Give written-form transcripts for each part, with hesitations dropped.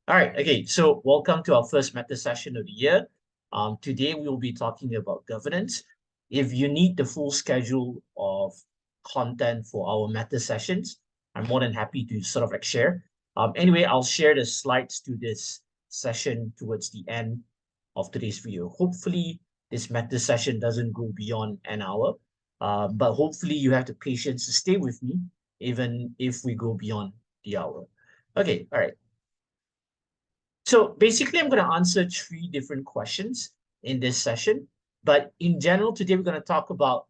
All right, okay, so welcome to our first meta session of the year. Today we will be talking about governance. If you need the full schedule of content for our meta sessions, I'm more than happy to sort of like share. Anyway, I'll share the slides to this session towards the end of today's video. Hopefully, this meta session doesn't go beyond an hour, but hopefully you have the patience to stay with me, even if we go beyond the hour. Okay, all right. So basically, I'm going to answer three different questions in this session. But in general, today we're going to talk about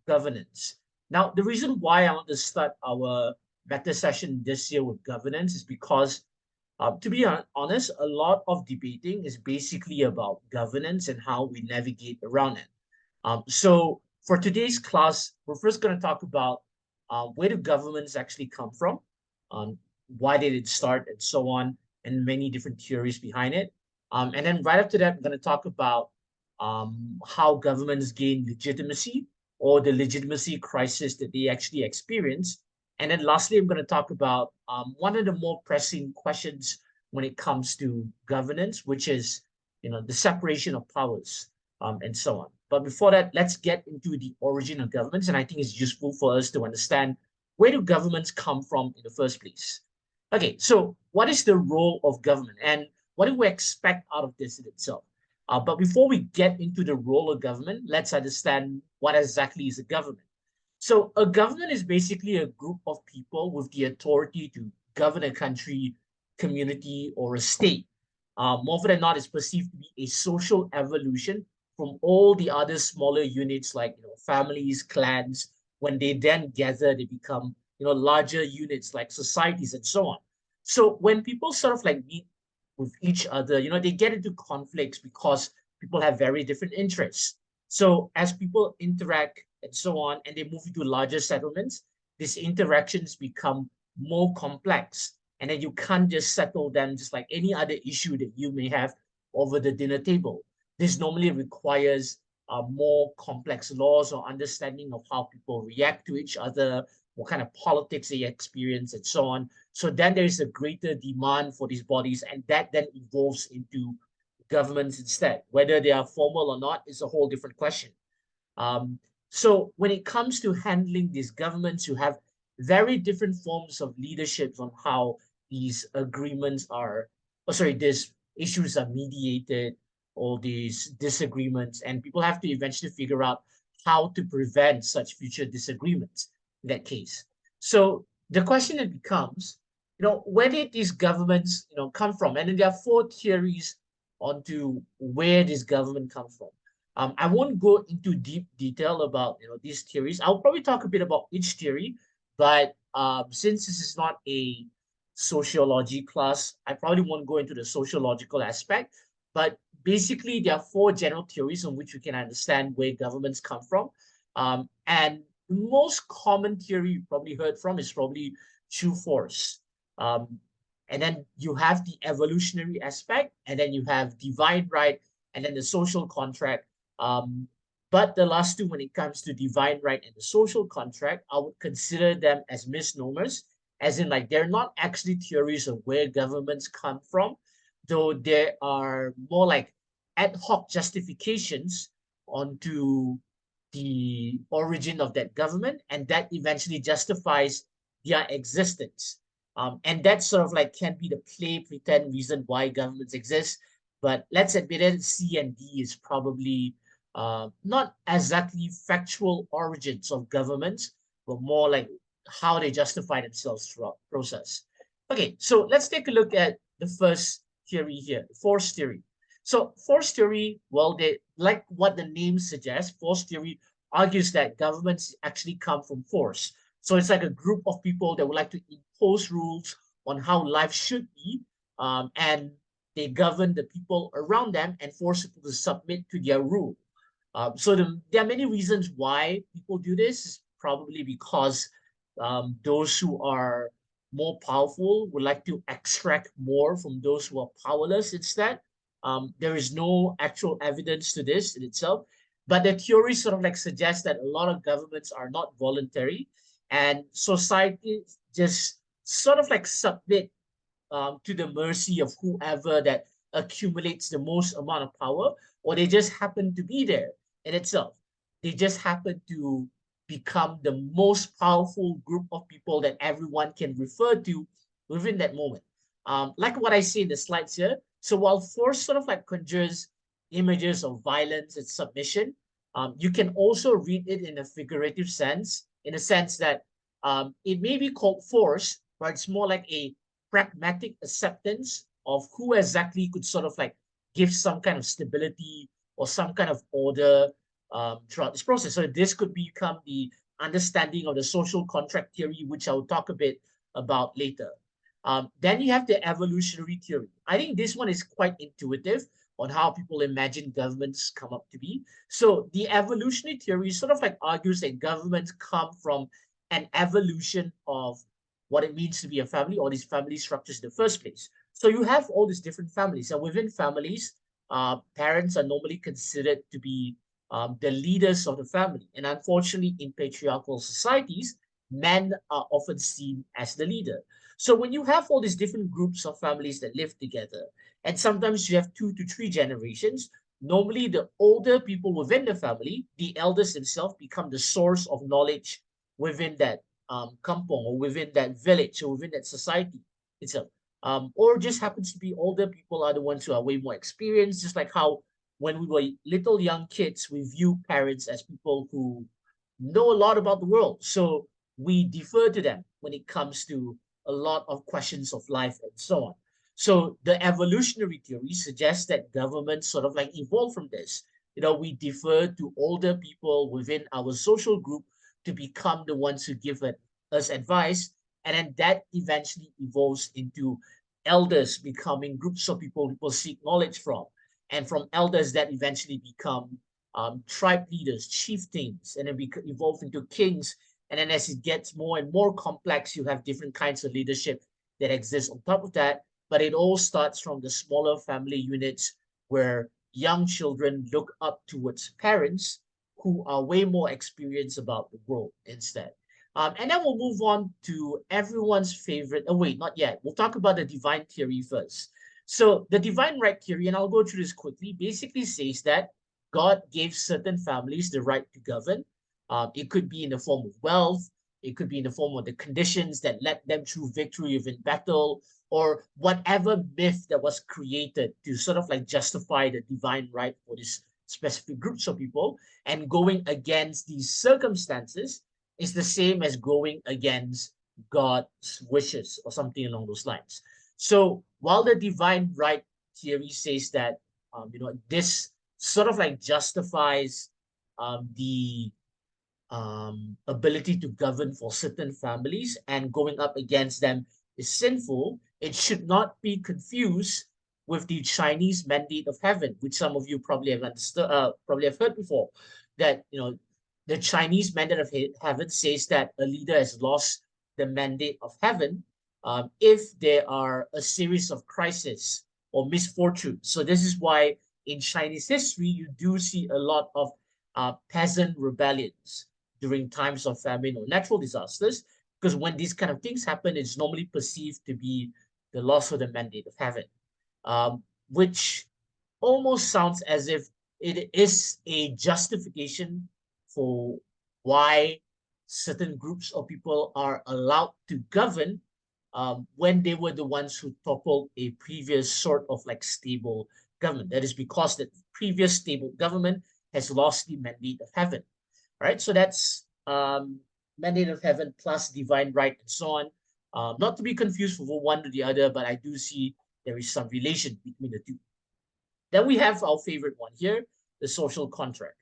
governance. Now, the reason why I want to start our meta session this year with governance is because, to be honest, a lot of debating is basically about governance and how we navigate around it. So for today's class, we're first going to talk about where do governments actually come from, um, why did it start, and so on, and many different theories behind it. And then right after that, we're going to talk about how governments gain legitimacy or the legitimacy crisis that they actually experience. And then lastly, I'm going to talk about one of the more pressing questions when it comes to governance, which is, the separation of powers and so on. But before that, let's get into the origin of governments. And I think it's useful for us to understand where do governments come from in the first place. Okay, so what is the role of government and what do we expect out of this in itself? But before we get into the role of government, let's understand what exactly is a government. So a government is basically a group of people with the authority to govern a country, community, or a state. More often than not, it's perceived to be a social evolution from all the other smaller units like families, clans. When they then gather, they become larger units like societies and so on. So when people sort of like meet with each other, they get into conflicts because people have very different interests. So as people interact and so on, and they move into larger settlements, these interactions become more complex. And then you can't just settle them just like any other issue that you may have over the dinner table. This normally requires more complex laws or understanding of how people react to each other, what kind of politics they experience, and so on. So then there is a greater demand for these bodies, and that then evolves into governments instead. Whether they are formal or not is a whole different question. So when it comes to handling these governments, you have very different forms of leaderships on how these agreements are, these issues are mediated, all these disagreements, and people have to eventually figure out how to prevent such future disagreements in that case. So the question that becomes, where did these governments, come from? And then there are four theories onto where this government comes from. I won't go into deep detail about these theories. I'll probably talk a bit about each theory, but since this is not a sociology class, I probably won't go into the sociological aspect. But basically, there are four general theories on which we can understand where governments come from. And the most common theory you probably heard from is probably true force. And then you have the evolutionary aspect, and then you have divine right, and then the social contract. But the last two, when it comes to divine right and the social contract, I would consider them as misnomers, as in like they're not actually theories of where governments come from, though there are more like ad hoc justifications onto the origin of that government, and that eventually justifies their existence. And that sort of like can be the play pretend reason why governments exist. But let's admit it, C and D is probably not exactly factual origins of governments, but more like how they justify themselves throughout the process. Okay, so let's take a look at the first theory here, force theory. So force theory, well, they like what the name suggests, force theory argues that governments actually come from force. So it's like a group of people that would like to impose rules on how life should be, and they govern the people around them and force people to submit to their rule. So there are many reasons why people do this. Probably because those who are more powerful would like to extract more from those who are powerless instead. There is no actual evidence to this in itself, but the theory sort of like suggests that a lot of governments are not voluntary, and society just sort of like submit to the mercy of whoever that accumulates the most amount of power, or they just happen to be there in itself. They just happen to become the most powerful group of people that everyone can refer to within that moment. Like what I see in the slides here. So while force sort of like conjures images of violence and submission, you can also read it in a figurative sense, in a sense that it may be called force, but it's more like a pragmatic acceptance of who exactly could sort of like give some kind of stability or some kind of order throughout this process. So this could become the understanding of the social contract theory, which I'll talk a bit about later. Then you have the evolutionary theory. I think this one is quite intuitive on how people imagine governments come up to be. So the evolutionary theory sort of like argues that governments come from an evolution of what it means to be a family or these family structures in the first place. So you have all these different families, and within families, parents are normally considered to be the leaders of the family. And unfortunately, in patriarchal societies, men are often seen as the leader. So when you have all these different groups of families that live together, and sometimes you have 2 to 3 generations, normally the older people within the family, the elders themselves, become the source of knowledge within that kampong or within that village or within that society itself. Or just happens to be older people are the ones who are way more experienced, just like how when we were little young kids, we view parents as people who know a lot about the world. So we defer to them when it comes to a lot of questions of life and so on. So the evolutionary theory suggests that governments sort of like evolve from this. We defer to older people within our social group to become the ones who give us advice. And then that eventually evolves into elders becoming groups of people seek knowledge from. And from elders that eventually become tribe leaders, chieftains, and then evolve into kings. And then as it gets more and more complex, you have different kinds of leadership that exist on top of that. But it all starts from the smaller family units where young children look up towards parents who are way more experienced about the world instead. And then we'll move on to everyone's favorite. Oh, wait, not yet. We'll talk about the divine theory first. So the divine right theory, and I'll go through this quickly, basically says that God gave certain families the right to govern. It could be in the form of wealth. It could be in the form of the conditions that led them through victory within battle, or whatever myth that was created to sort of like justify the divine right for these specific groups of people. And going against these circumstances is the same as going against God's wishes or something along those lines. So while the divine right theory says that, this sort of like justifies the ability to govern for certain families and going up against them is sinful, it should not be confused with the Chinese mandate of heaven, which some of you probably have understood, probably have heard before, that the Chinese mandate of heaven says that a leader has lost the mandate of heaven if there are a series of crises or misfortune. So this is why in Chinese history you do see a lot of peasant rebellions during times of famine or natural disasters, because when these kind of things happen, it's normally perceived to be the loss of the mandate of heaven, which almost sounds as if it is a justification for why certain groups of people are allowed to govern when they were the ones who toppled a previous sort of like stable government. That is because the previous stable government has lost the mandate of heaven. Right? So that's mandate of heaven plus divine right and so on. Not to be confused for one or the other, but I do see there is some relation between the two. Then we have our favorite one here, the social contract.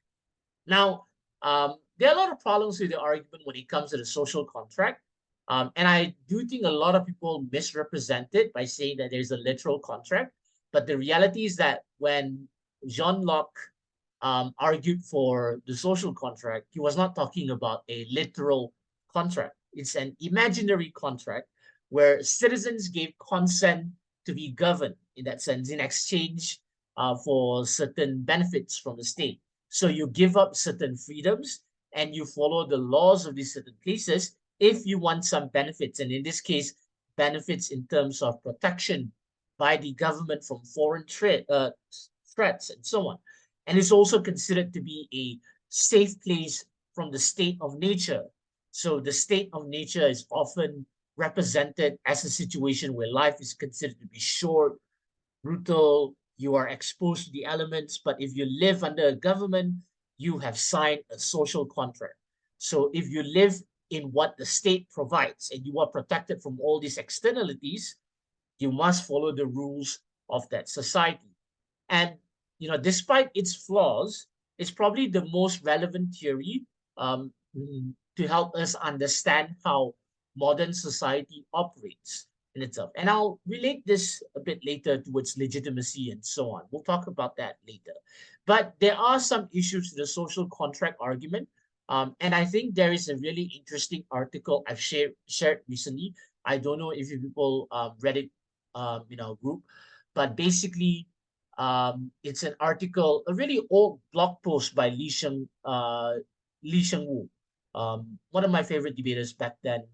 Now, there are a lot of problems with the argument when it comes to the social contract. And I do think a lot of people misrepresent it by saying that there's a literal contract. But the reality is that when John Locke argued for the social contract, he was not talking about a literal contract. It's an imaginary contract where citizens gave consent to be governed in that sense in exchange for certain benefits from the state. So you give up certain freedoms and you follow the laws of these certain places if you want some benefits. And in this case, benefits in terms of protection by the government from foreign threats and so on. And it's also considered to be a safe place from the state of nature. So the state of nature is often represented as a situation where life is considered to be short, brutal, you are exposed to the elements, but if you live under a government, you have signed a social contract. So if you live in what the state provides and you are protected from all these externalities, you must follow the rules of that society. And despite its flaws, it's probably the most relevant theory um, to help us understand how modern society operates in itself. And I'll relate this a bit later towards legitimacy and so on. We'll talk about that later. But there are some issues to the social contract argument. And I think there is a really interesting article I've shared recently. I don't know if you people read it, group, but basically, it's an article, a really old blog post by Lee Sheng Wu, one of my favorite debaters back then.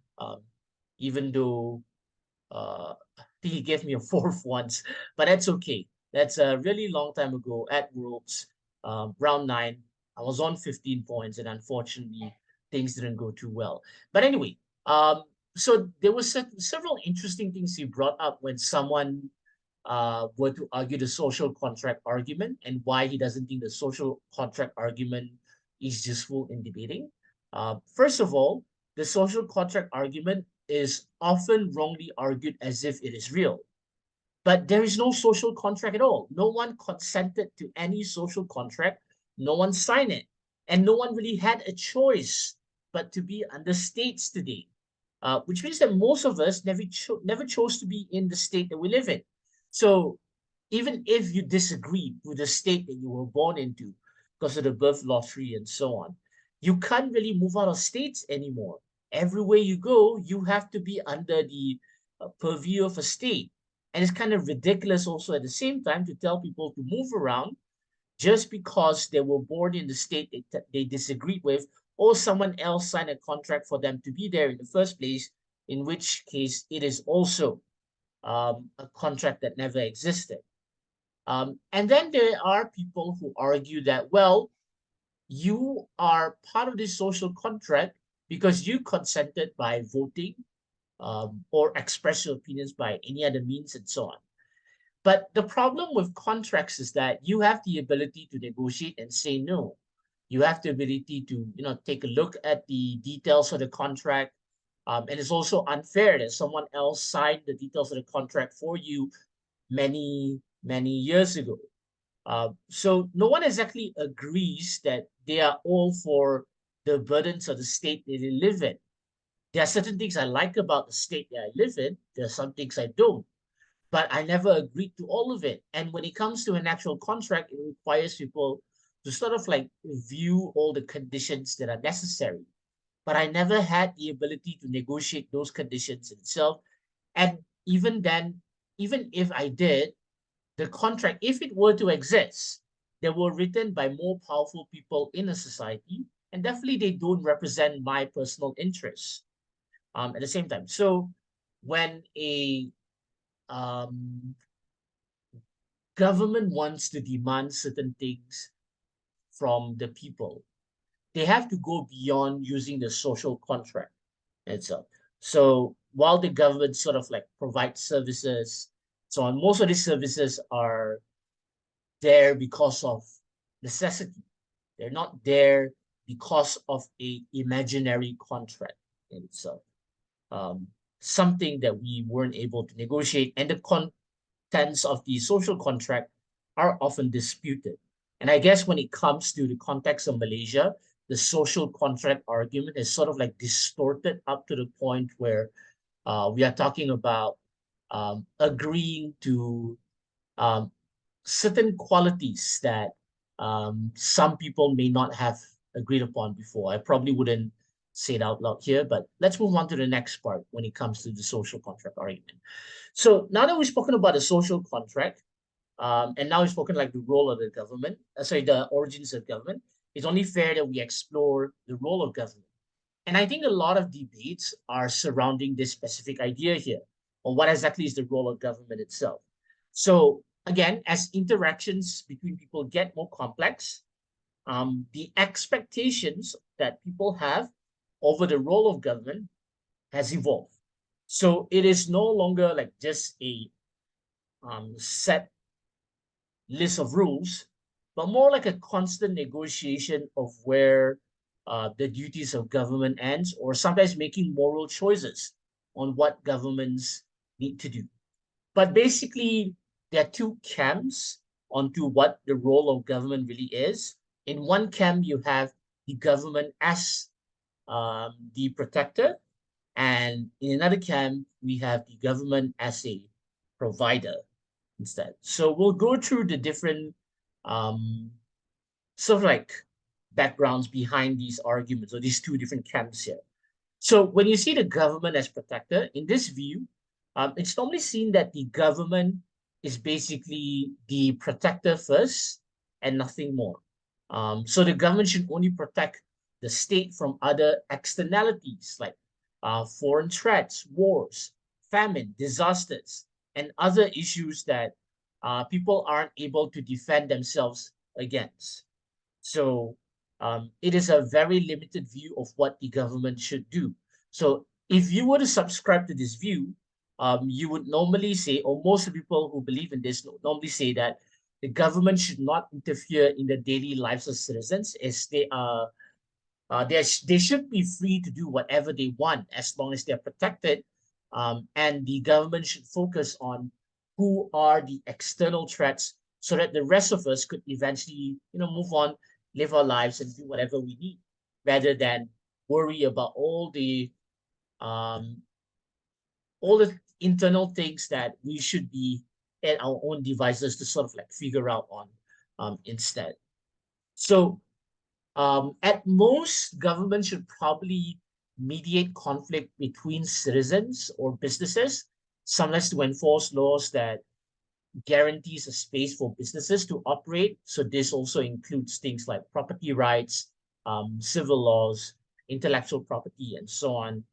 Even though I think he gave me a fourth once, but that's okay. That's a really long time ago at Worlds, round nine. I was on 15 points, and unfortunately, things didn't go too well. But anyway, so there was several interesting things he brought up when someone were to argue the social contract argument and why he doesn't think the social contract argument is useful in debating. First of all, the social contract argument is often wrongly argued as if it is real. But there is no social contract at all. No one consented to any social contract. No one signed it. And no one really had a choice but to be under states today, which means that most of us never chose to be in the state that we live in. So even if you disagree with the state that you were born into because of the birth lottery and so on, you can't really move out of states anymore. Everywhere you go, you have to be under the purview of a state. And it's kind of ridiculous also at the same time to tell people to move around just because they were born in the state they disagreed with, or someone else signed a contract for them to be there in the first place, in which case it is also a contract that never existed. And then there are people who argue that, well, you are part of this social contract because you consented by voting or express your opinions by any other means and so on. But the problem with contracts is that you have the ability to negotiate and say no. You have the ability to, take a look at the details of the contract. And it's also unfair that someone else signed the details of the contract for you many, many years ago. So no one exactly agrees that they are all for the burdens of the state that they live in. There are certain things I like about the state that I live in. There are some things I don't, but I never agreed to all of it. And when it comes to an actual contract, it requires people to sort of like view all the conditions that are necessary. But I never had the ability to negotiate those conditions itself. And even then, even if I did, the contract, if it were to exist, they were written by more powerful people in a society, and definitely they don't represent my personal interests at the same time. So when a government wants to demand certain things from the people, they have to go beyond using the social contract itself. So while the government sort of like provides services, so on, most of these services are there because of necessity. They're not there because of a imaginary contract in itself. Something that we weren't able to negotiate, and the contents of the social contract are often disputed. And I guess when it comes to the context of Malaysia, the social contract argument is sort of like distorted up to the point where we are talking about agreeing to certain qualities that some people may not have agreed upon before. I probably wouldn't say it out loud here, but let's move on to the next part when it comes to the social contract argument. So now that we've spoken about the social contract, and now we've spoken like the role of the government, the origins of government, it's only fair that we explore the role of government. And I think a lot of debates are surrounding this specific idea here. or what exactly is the role of government itself. So again, as interactions between people get more complex, the expectations that people have over the role of government has evolved. So it is no longer like just a set list of rules, but more like a constant negotiation of where the duties of government ends, or sometimes making moral choices on what governments need to do. But basically, there are two camps onto what the role of government really is. In one camp, you have the government as the protector, and in another camp, we have the government as a provider instead. So we'll go through the different um, sort of like backgrounds behind these arguments, or these two different camps here. So when you see the government as protector, in this view, it's normally seen that the government is basically the protector first and nothing more. So the government should only protect the state from other externalities like foreign threats, wars, famine, disasters, and other issues that people aren't able to defend themselves against. So it is a very limited view of what the government should do. So if you were to subscribe to this view, you would normally say, or most people who believe in this normally say that the government should not interfere in the daily lives of citizens, as they should be free to do whatever they want as long as they're protected. And the government should focus on who are the external threats so that the rest of us could eventually, move on, live our lives and do whatever we need, rather than worry about um, all the internal things that we should be at our own devices to sort of like figure out on instead. So at most, government should probably mediate conflict between citizens or businesses, sometimes to enforce laws that guarantees a space for businesses to operate. So this also includes things like property rights, civil laws, intellectual property, and so on.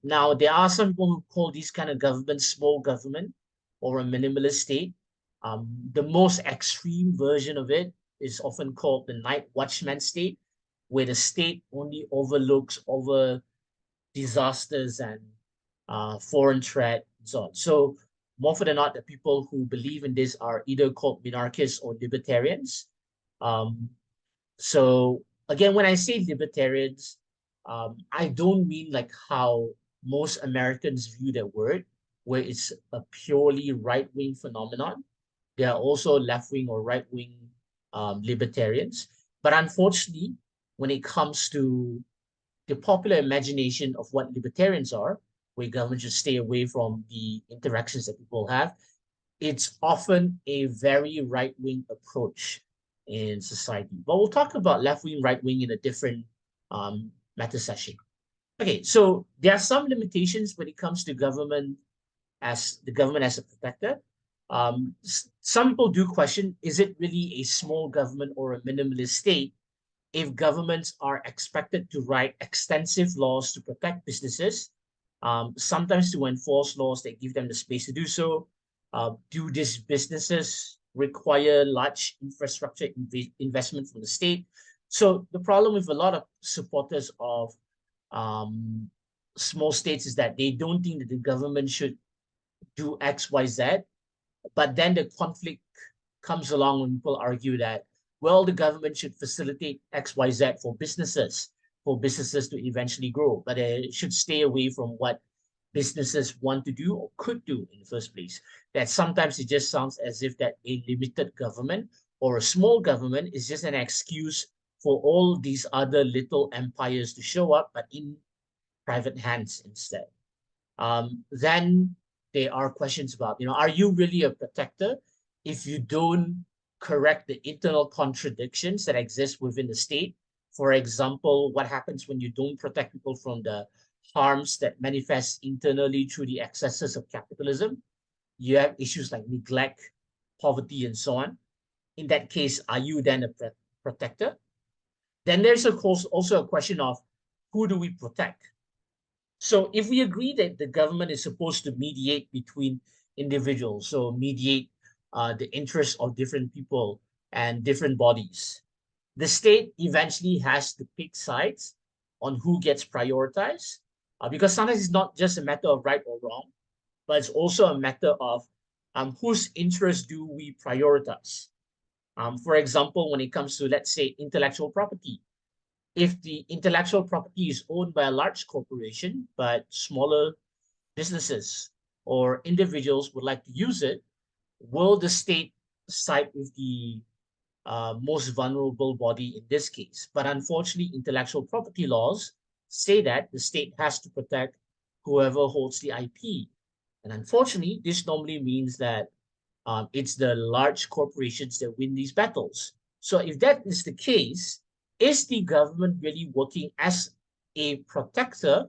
Now, there are some people who call these kind of government small government or a minimalist state. The most extreme version of it is often called the night watchman state, where the state only overlooks over disasters and foreign threat and so on. So more often than not, the people who believe in this are either called minarchists or libertarians. Um, so again, when I say libertarians, I don't mean like how most Americans view that word, where it's a purely right-wing phenomenon. There are also left-wing or right-wing libertarians. But unfortunately, when it comes to the popular imagination of what libertarians are, where government should stay away from the interactions that people have, it's often a very right-wing approach in society. But we'll talk about left-wing, right-wing in a different meta session. Okay, so there are some limitations when it comes to government as a protector. Some people do question, is it really a small government or a minimalist state if governments are expected to write extensive laws to protect businesses, sometimes to enforce laws that give them the space to do so? Do these businesses require large infrastructure investment from the state? So the problem with a lot of supporters of um, small states is that they don't think that the government should do X, Y, Z, but then the conflict comes along when people argue that, well, the government should facilitate X, Y, Z for businesses to eventually grow, but it should stay away from what businesses want to do or could do in the first place. That sometimes it just sounds as if that a limited government or a small government is just an excuse for all these other little empires to show up, but in private hands instead. Then there are questions about, are you really a protector if you don't correct the internal contradictions that exist within the state? For example, what happens when you don't protect people from the harms that manifest internally through the excesses of capitalism? You have issues like neglect, poverty, and so on. In that case, are you then a protector? Then there's also a question of, who do we protect? So if we agree that the government is supposed to mediate between individuals, so mediate the interests of different people and different bodies, the state eventually has to pick sides on who gets prioritized, because sometimes it's not just a matter of right or wrong, but it's also a matter of whose interests do we prioritize. For example, when it comes to, let's say, intellectual property, if the intellectual property is owned by a large corporation, but smaller businesses or individuals would like to use it, will the state side with the most vulnerable body in this case? But unfortunately, intellectual property laws say that the state has to protect whoever holds the IP. And unfortunately, this normally means that it's the large corporations that win these battles. So if that is the case, is the government really working as a protector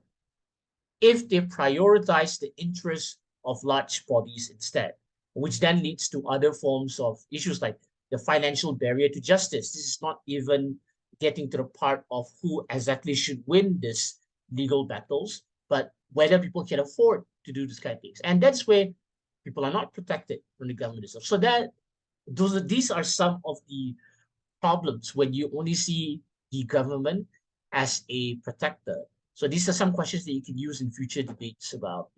if they prioritize the interests of large bodies instead, which then leads to other forms of issues like the financial barrier to justice? This is not even getting to the part of who exactly should win this legal battles, but whether people can afford to do this kind of things. And that's where people are not protected from the government itself. So these are some of the problems when you only see the government as a protector. So these are some questions that you can use in future debates about,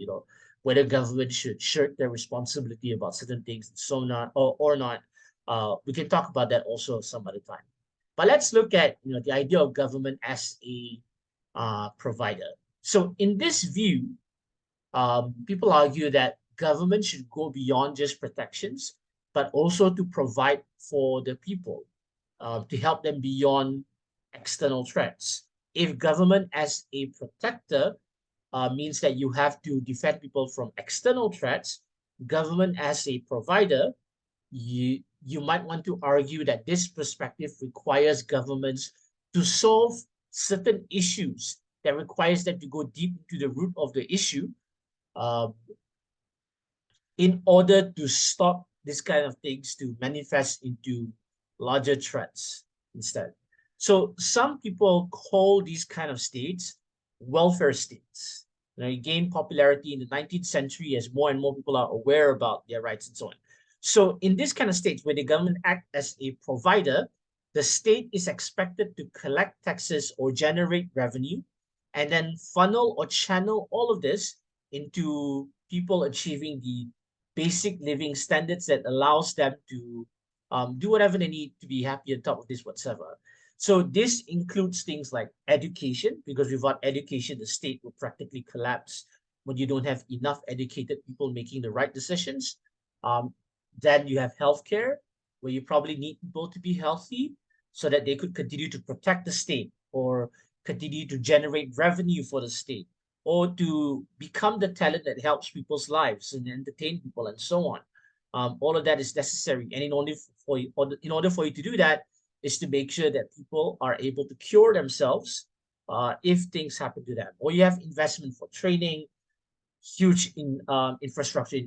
whether government should shirk their responsibility about certain things and so not or not. We can talk about that also some other time. But let's look at the idea of government as a provider. So in this view, people argue that government should go beyond just protections, but also to provide for the people, to help them beyond external threats. If government as a protector means that you have to defend people from external threats, government as a provider, you might want to argue that this perspective requires governments to solve certain issues that requires them to go deep into the root of the issue, uh, in order to stop this kind of things to manifest into larger threats instead. So some people call these kind of states welfare states. It gained popularity in the 19th century as more and more people are aware about their rights and so on. So in this kind of states where the government acts as a provider, the state is expected to collect taxes or generate revenue and then funnel or channel all of this into people achieving the basic living standards that allows them to do whatever they need to be happy on top of this whatsoever. So this includes things like education, because without education, the state will practically collapse when you don't have enough educated people making the right decisions. Then you have healthcare, where you probably need people to be healthy so that they could continue to protect the state or continue to generate revenue for the state, or to become the talent that helps people's lives and entertain people and so on. All of that is necessary. And in order for you to do that, is to make sure that people are able to cure themselves if things happen to them. Or you have investment for training, huge infrastructure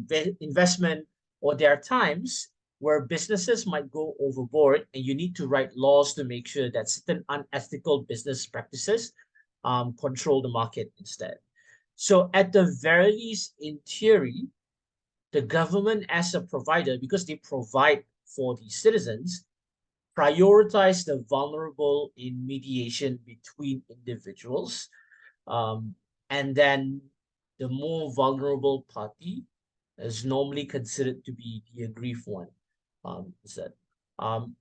investment, or there are times where businesses might go overboard and you need to write laws to make sure that certain unethical business practices control the market instead. So at the very least, in theory, the government as a provider, because they provide for the citizens, prioritize the vulnerable in mediation between individuals. And then the more vulnerable party is normally considered to be the aggrieved one.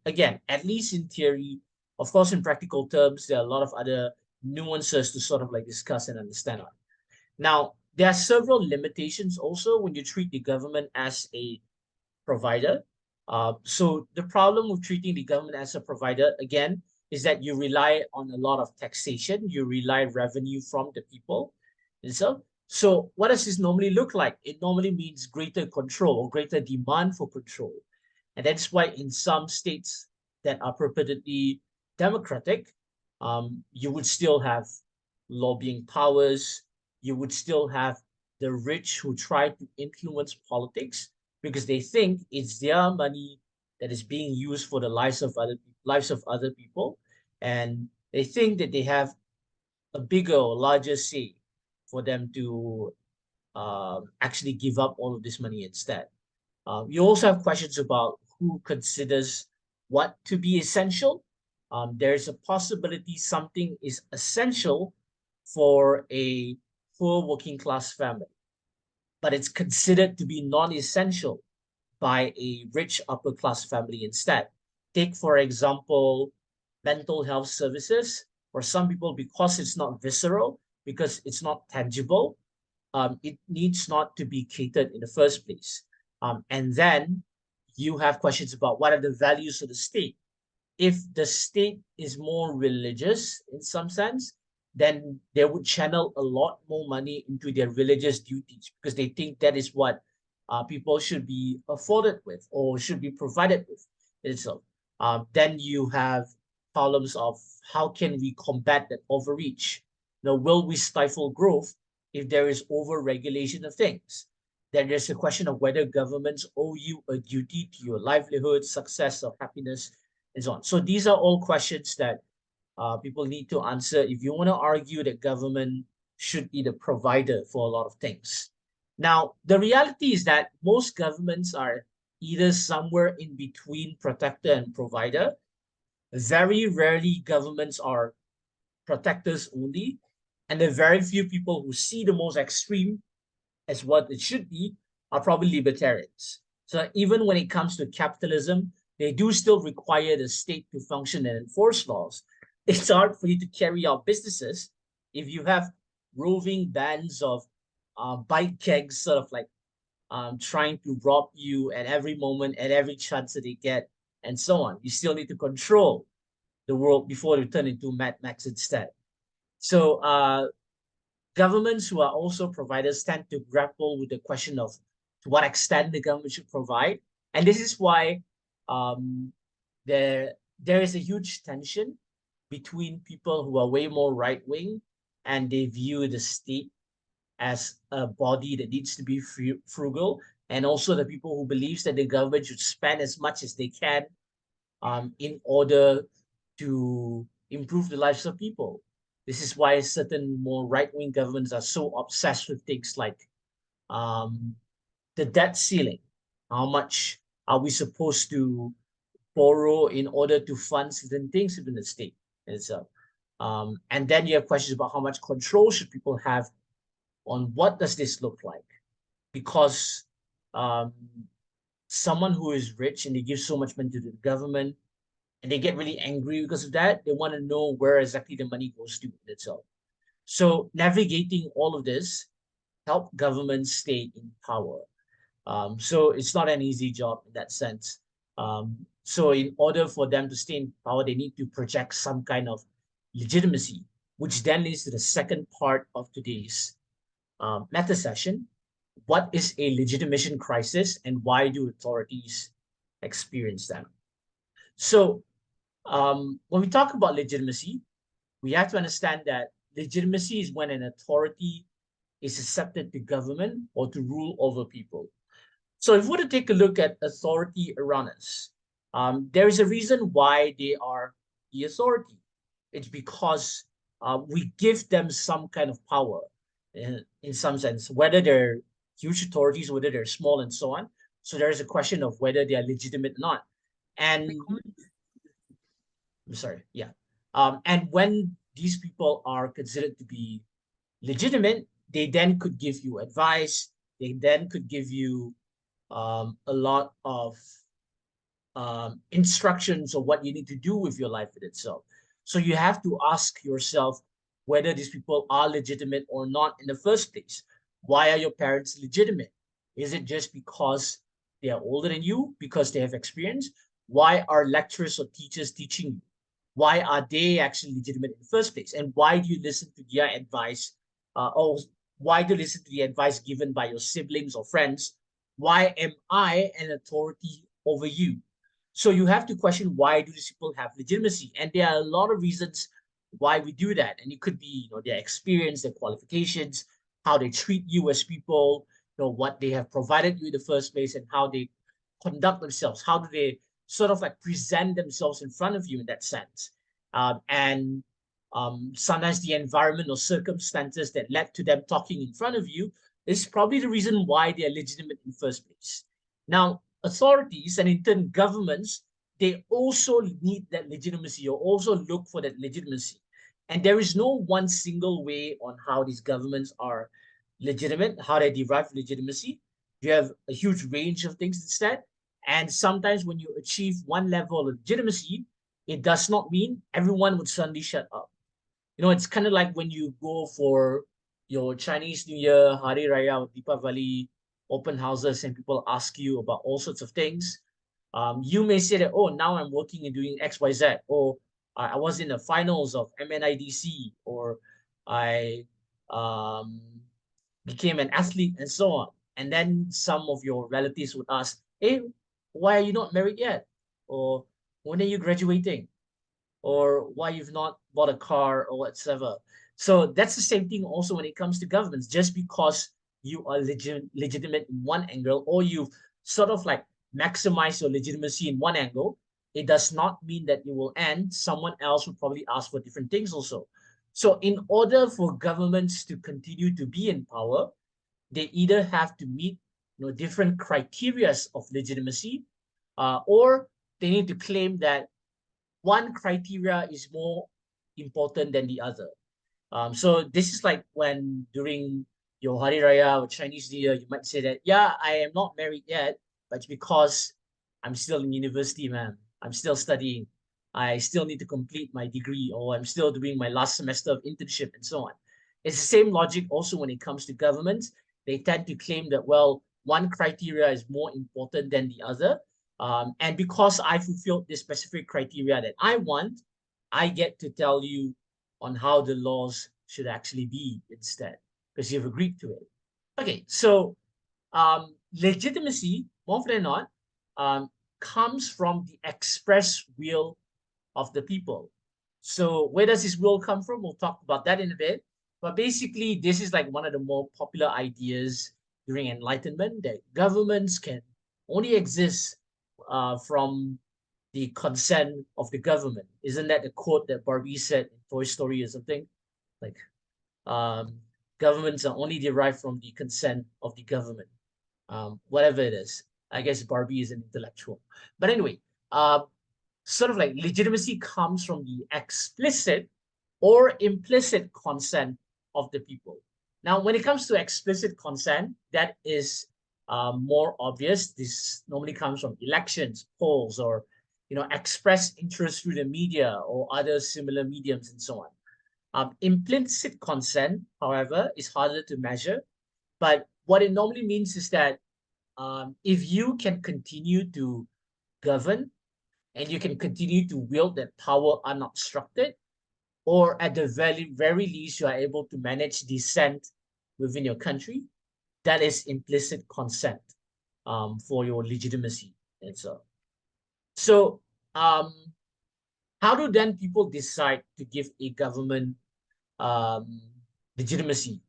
Again, at least in theory, of course, in practical terms, there are a lot of other nuances to sort of like discuss and understand on. Now, there are several limitations also when you treat the government as a provider. So the problem with treating the government as a provider, again, is that you rely on a lot of taxation, you rely revenue from the people. And so what does this normally look like? It normally means greater control or greater demand for control. And that's why in some states that are purportedly democratic, you would still have lobbying powers, you would still have the rich who try to influence politics because they think it's their money that is being used for the lives of other people, and they think that they have a bigger or larger say for them to actually give up all of this money instead. You also have questions about who considers what to be essential. There's a possibility something is essential for a poor working class family, but it's considered to be non-essential by a rich upper class family instead. Take, for example, mental health services. For some people, because it's not visceral, because it's not tangible, it needs not to be catered in the first place. And then you have questions about what are the values of the state. If the state is more religious in some sense, then they would channel a lot more money into their religious duties because they think that is what people should be afforded with or should be provided with itself. Then you have problems of how can we combat that overreach? Now, will we stifle growth if there is over-regulation of things? Then there's a question of whether governments owe you a duty to your livelihood, success, or happiness, and so on. So these are all questions that people need to answer if you want to argue that government should be the provider for a lot of things. Now, the reality is that most governments are either somewhere in between protector and provider. Very rarely governments are protectors only, and the very few people who see the most extreme as what it should be are probably libertarians. So even when it comes to capitalism, they do still require the state to function and enforce laws. It's hard for you to carry out businesses if you have roving bands of bike kegs sort of like trying to rob you at every moment, at every chance that they get, and so on. You still need to control the world before they turn into Mad Max instead. So governments who are also providers tend to grapple with the question of to what extent the government should provide. And this is why there is a huge tension between people who are way more right-wing and they view the state as a body that needs to be frugal, and also the people who believes that the government should spend as much as they can in order to improve the lives of people. This is why certain more right-wing governments are so obsessed with things like the debt ceiling. How much are we supposed to borrow in order to fund certain things within the state itself? And then you have questions about how much control should people have on what does this look like? Because someone who is rich and they give so much money to the government and they get really angry because of that, they want to know where exactly the money goes to itself. So navigating all of this help governments stay in power. So it's not an easy job in that sense. So in order for them to stay in power, they need to project some kind of legitimacy, which then leads to the second part of today's meta session. What is a legitimation crisis and why do authorities experience them? So when we talk about legitimacy, we have to understand that legitimacy is when an authority is accepted to government or to rule over people. So if we were to take a look at authority around us, there is a reason why they are the authority. It's because we give them some kind of power in some sense, whether they're huge authorities, whether they're small and so on. So there is a question of whether they are legitimate or not. And I'm sorry, yeah. And when these people are considered to be legitimate, they then could give you advice. They then could give you a lot of instructions of what you need to do with your life in itself. So you have to ask yourself whether these people are legitimate or not in the first place. Why are your parents legitimate? Is it just because they are older than you, because they have experience? Why are lecturers or teachers teaching you? Why are they actually legitimate in the first place? And why do you listen to their advice? Or why do you listen to the advice given by your siblings or friends? Why am I an authority over you? So you have to question, why do these people have legitimacy? And there are a lot of reasons why we do that. And it could be, their experience, their qualifications, how they treat you as people, what they have provided you in the first place, and how they conduct themselves. How do they sort of like present themselves in front of you in that sense? And sometimes the environment or circumstances that led to them talking in front of you is probably the reason why they are legitimate in the first place. Now, authorities and in turn governments, they also need that legitimacy or also look for that legitimacy. And there is no one single way on how these governments are legitimate, how they derive legitimacy. You have a huge range of things instead. And sometimes when you achieve one level of legitimacy, it does not mean everyone would suddenly shut up. You know, it's kind of like when you go for your Chinese New Year, Hari Raya, or Deepavali open houses, and people ask you about all sorts of things. You may say that, oh, now I'm working and doing X, Y, Z, or I was in the finals of MNIDC, or I um, became an athlete, and so on. And then some of your relatives would ask, hey, why are you not married yet? Or when are you graduating? Or why you've not bought a car or whatever. So that's the same thing also when it comes to governments. Just because you are legitimate in one angle, or you've sort of like maximize your legitimacy in one angle, it does not mean that it will end. Someone else will probably ask for different things also. So in order for governments to continue to be in power, they either have to meet different criteria of legitimacy, or they need to claim that one criteria is more important than the other. So this is like when during your Hari Raya or Chinese New Year, you might say that, yeah, I am not married yet, but it's because I'm still in university, man. I'm still studying. I still need to complete my degree, or I'm still doing my last semester of internship and so on. It's the same logic also when it comes to governments. They tend to claim that, well, one criteria is more important than the other. And because I fulfilled this specific criteria that I want, I get to tell you on how the laws should actually be instead, because you've agreed to it. Okay, so legitimacy, more often than not, um, comes from the express will of the people. So where does this will come from? We'll talk about that in a bit. But basically, this is like one of the more popular ideas during Enlightenment, that governments can only exist from the consent of the government. Isn't that the quote that Barbie said in Toy Story or something? Like, um, governments are only derived from the consent of the government. Whatever it is. I guess Barbie is an intellectual. But anyway, sort of like legitimacy comes from the explicit or implicit consent of the people. Now, when it comes to explicit consent, that is more obvious. This normally comes from elections, polls, or express interest through the media or other similar mediums and so on. Implicit consent, however, is harder to measure. But what it normally means is that if you can continue to govern and you can continue to wield that power unobstructed, or at the very least, you are able to manage dissent within your country, that is implicit consent for your legitimacy. And so um, how do then people decide to give a government um, legitimacy?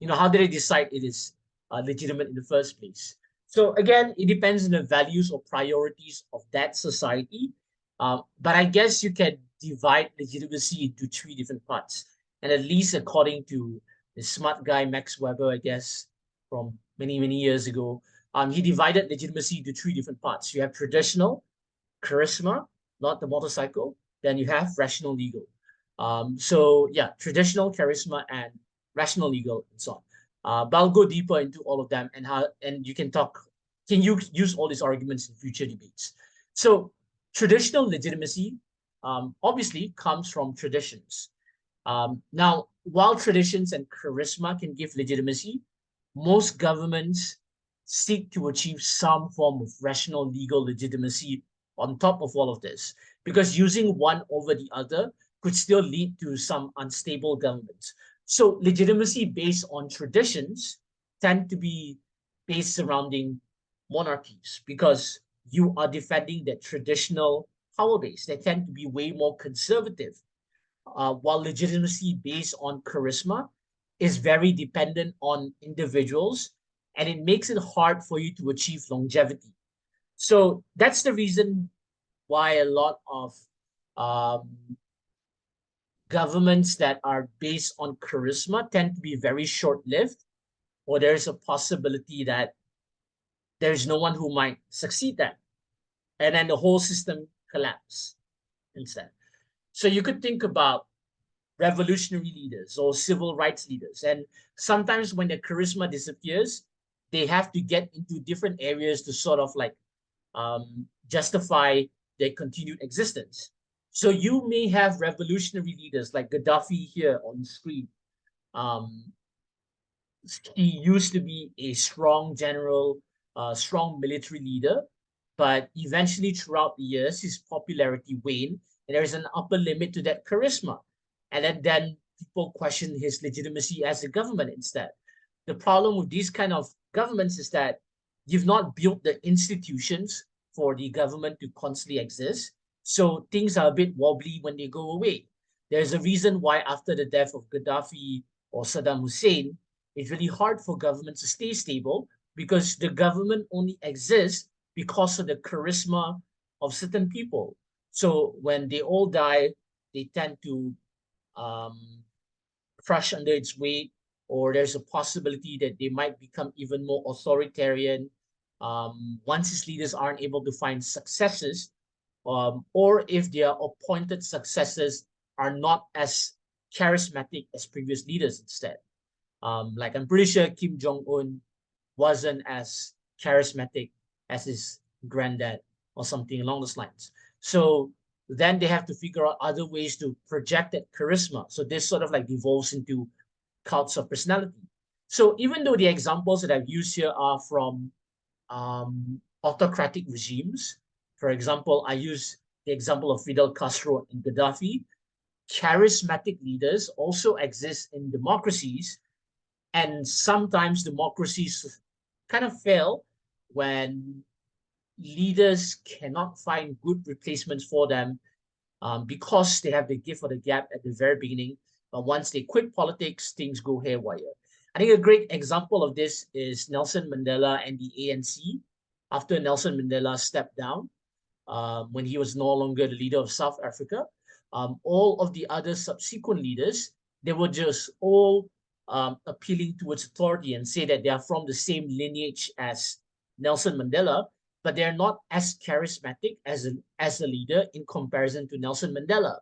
How do they decide it is legitimate in the first place? So again, it depends on the values or priorities of that society. But I guess you can divide legitimacy into three different parts. And at least according to the smart guy, Max Weber, I guess, from many, many years ago, he divided legitimacy into three different parts. You have traditional, charisma, not the motorcycle. Then you have rational legal. So yeah, traditional, charisma, and rational legal, and so on. But I'll go deeper into all of them and how, and you can use all these arguments in future debates. So traditional legitimacy obviously comes from traditions. Now, while traditions and charisma can give legitimacy, most governments seek to achieve some form of rational legal legitimacy on top of all of this, because using one over the other could still lead to some unstable governments. So legitimacy based on traditions tend to be based surrounding monarchies, because you are defending that traditional power base. They tend to be way more conservative, while legitimacy based on charisma is very dependent on individuals, and it makes it hard for you to achieve longevity. So that's the reason why a lot of um, governments that are based on charisma tend to be very short-lived, or there's a possibility that there's no one who might succeed them, and then the whole system collapse instead. So you could think about revolutionary leaders or civil rights leaders, and sometimes when the charisma disappears, they have to get into different areas to sort of like justify their continued existence. So you may have revolutionary leaders like Gaddafi here on the screen. Um, he used to be a strong general, strong military leader, but eventually throughout the years, his popularity waned, and there is an upper limit to that charisma. And then people question his legitimacy as a government instead. The problem with these kind of governments is that you've not built the institutions for the government to constantly exist. So things are a bit wobbly when they go away. There's a reason why after the death of Gaddafi or Saddam Hussein, it's really hard for governments to stay stable because the government only exists because of the charisma of certain people. So when they all die, they tend to um, crush under its weight, or there's a possibility that they might become even more authoritarian once its leaders aren't able to find successes, or if their appointed successors are not as charismatic as previous leaders instead. Like I'm pretty sure Kim Jong-un wasn't as charismatic as his granddad or something along those lines. So then they have to figure out other ways to project that charisma. So this sort of like devolves into cults of personality. So even though the examples that I've used here are from autocratic regimes, for example, I use the example of Fidel Castro and Gaddafi, charismatic leaders also exist in democracies, and sometimes democracies kind of fail when leaders cannot find good replacements for them because they have the gift of the gab at the very beginning. But once they quit politics, things go haywire. I think a great example of this is Nelson Mandela and the ANC. After Nelson Mandela stepped down, when he was no longer the leader of South Africa, all of the other subsequent leaders, they were just all appealing towards authority and say that they are from the same lineage as Nelson Mandela, but they're not as charismatic as a leader in comparison to Nelson Mandela.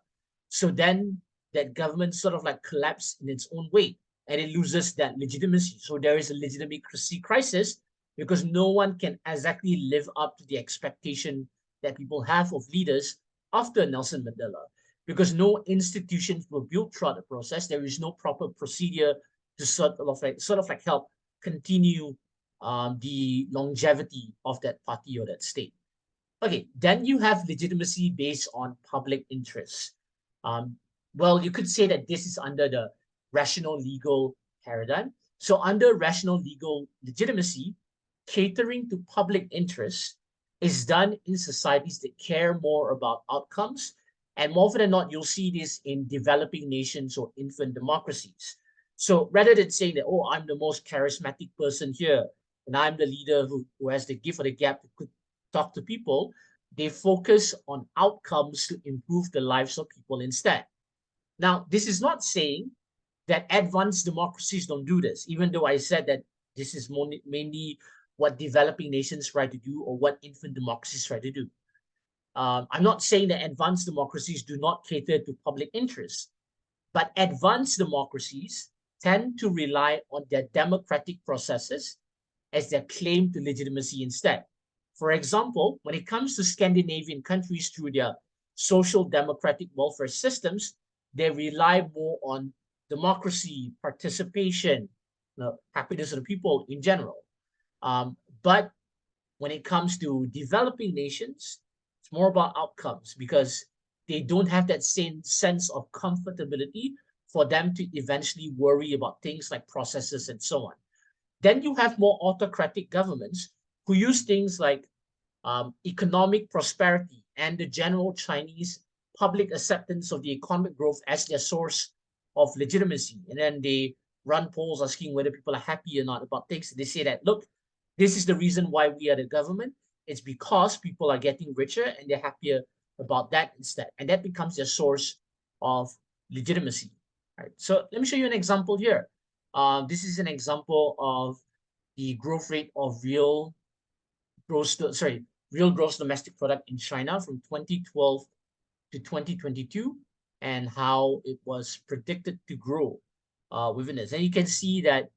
So then that government sort of like collapsed in its own weight, and it loses that legitimacy. So there is a legitimacy crisis because no one can exactly live up to the expectation that people have of leaders after Nelson Mandela, because no institutions were built throughout the process. There is no proper procedure to sort of like help continue the longevity of that party or that state. Okay, then you have legitimacy based on public interest. Um, well, you could say that this is under the rational legal paradigm. So under rational legal legitimacy, catering to public interest is done in societies that care more about outcomes. And more often than not, you'll see this in developing nations or infant democracies. So rather than saying that, oh, I'm the most charismatic person here, and I'm the leader who has the gift of the gab to talk to people, they focus on outcomes to improve the lives of people instead. Now, this is not saying that advanced democracies don't do this, even though I said that this is mainly what developing nations try to do or what infant democracies try to do. I'm not saying that advanced democracies do not cater to public interest, but advanced democracies tend to rely on their democratic processes as their claim to legitimacy instead. For example, when it comes to Scandinavian countries through their social democratic welfare systems, they rely more on democracy, participation, happiness of the people in general. But when it comes to developing nations, it's more about outcomes because they don't have that same sense of comfortability for them to eventually worry about things like processes and so on. Then you have more autocratic governments who use things like economic prosperity and the general Chinese public acceptance of the economic growth as their source of legitimacy. And then they run polls asking whether people are happy or not about things. They say that, look, this is the reason why we are the government. It's because people are getting richer and they're happier about that instead. And that becomes their source of legitimacy. Right. So let me show you an example here. This is an example of the growth rate of real gross domestic product in China from 2012 to 2022, and how it was predicted to grow within this. And you can see that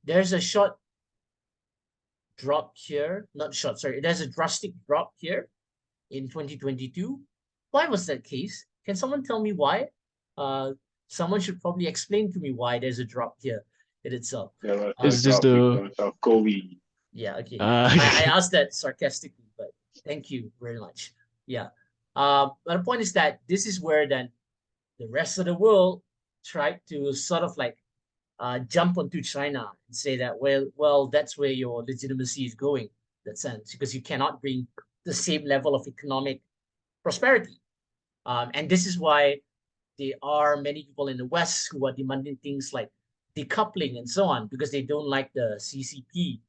there's a short drop here, not short, sorry, there's a drastic drop here in 2022. Why was that case? Can someone tell me why? Someone should probably explain to me why there's a drop here in itself. There was a It's just drop the because of COVID. Yeah, okay. I okay. asked that sarcastically, but thank you very much. Yeah. But the point is that this is where then the rest of the world tried to sort of like jump onto China and say that, well, that's where your legitimacy is going in that sense, because you cannot bring the same level of economic prosperity. And this is why there are many people in the West who are demanding things like decoupling and so on, because they don't like the CCP.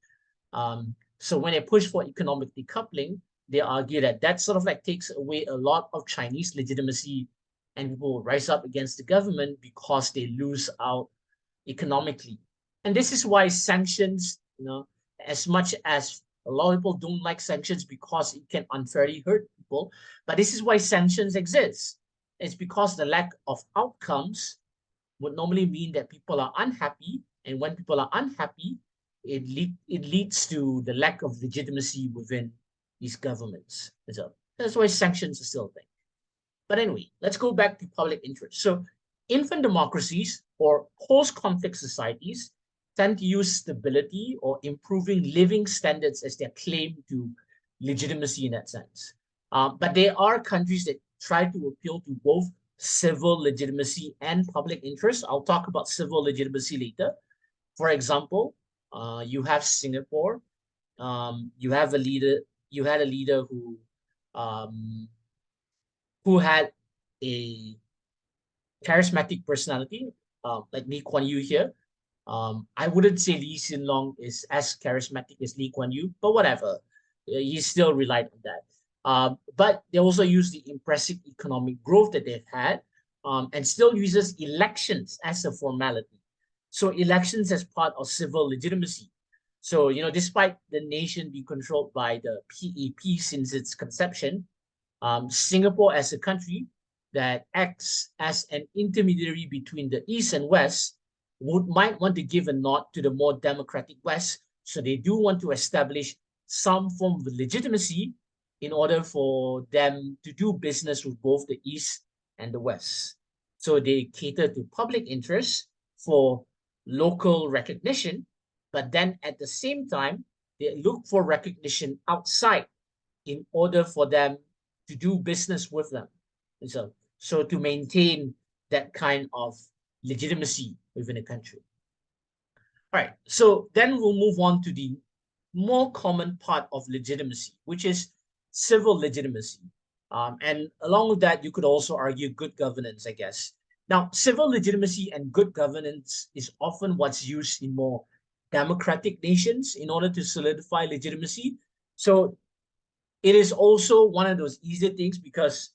So when they push for economic decoupling, they argue that that sort of like takes away a lot of Chinese legitimacy, and people will rise up against the government because they lose out economically. And this is why sanctions, as much as a lot of people don't like sanctions because it can unfairly hurt people, but this is why sanctions exist. It's because the lack of outcomes would normally mean that people are unhappy, and when people are unhappy, it leads to the lack of legitimacy within these governments. So that's why sanctions are still a thing. But anyway, let's go back to public interest. So infant democracies or post-conflict societies tend to use stability or improving living standards as their claim to legitimacy in that sense. But there are countries that try to appeal to both civil legitimacy and public interest. I'll talk about civil legitimacy later. For example, you have Singapore. You had a leader who had a charismatic personality, like Lee Kuan Yew here. I wouldn't say Lee Hsien Loong is as charismatic as Lee Kuan Yew, but whatever. He still relied on that. But they also use the impressive economic growth that they've had, and still uses elections as a formality. So elections as part of civil legitimacy. So, despite the nation being controlled by the PAP since its conception, Singapore as a country that acts as an intermediary between the East and West might want to give a nod to the more democratic West. So they do want to establish some form of legitimacy in order for them to do business with both the East and the West. So they cater to public interest for local recognition, but then at the same time, they look for recognition outside in order for them to do business with them. And so to maintain that kind of legitimacy within a country. All right, so then we'll move on to the more common part of legitimacy, which is civil legitimacy. And along with that, you could also argue good governance, I guess. Now, civil legitimacy and good governance is often what's used in more democratic nations in order to solidify legitimacy. So it is also one of those easier things because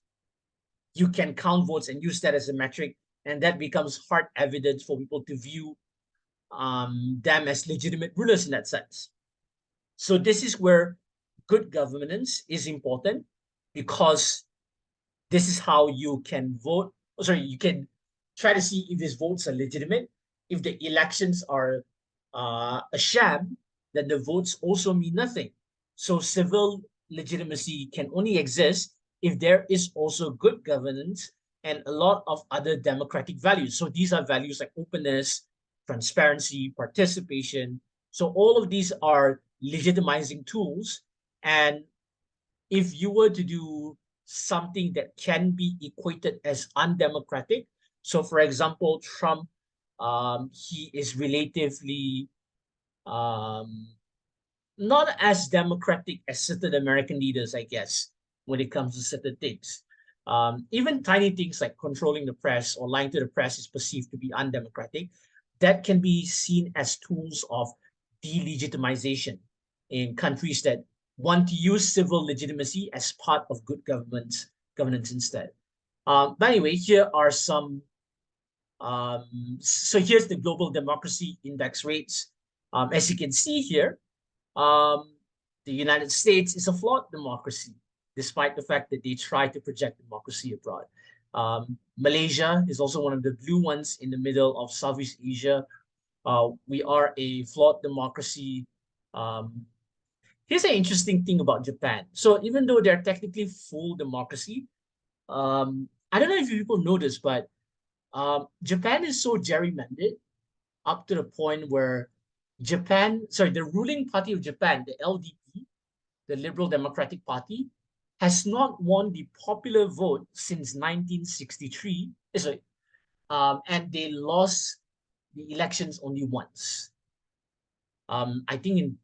you can count votes and use that as a metric, and that becomes hard evidence for people to view them as legitimate rulers in that sense. So this is where good governance is important, because this is how you can vote. You can try to see if these votes are legitimate. If the elections are a sham, then the votes also mean nothing. So civil legitimacy can only exist if there is also good governance and a lot of other democratic values. So these are values like openness, transparency, participation. So all of these are legitimizing tools. And if you were to do something that can be equated as undemocratic, so for example, Trump, he is relatively not as democratic as certain American leaders, I guess, when it comes to certain things. Even tiny things like controlling the press or lying to the press is perceived to be undemocratic. That can be seen as tools of delegitimization in countries that want to use civil legitimacy as part of good governance instead. But anyway, here are some So here's the global democracy index rates. As you can see here, um, the United States is a flawed democracy, despite the fact that they try to project democracy abroad. Malaysia is also one of the blue ones in the middle of Southeast Asia. We are a flawed democracy. Um, Here's an interesting thing about Japan. So even though they're technically full democracy, I don't know if people know this, but Japan is so gerrymandered up to the point where the ruling party of Japan, the LDP, the Liberal Democratic Party, has not won the popular vote since 1963. And they lost the elections only once. I think in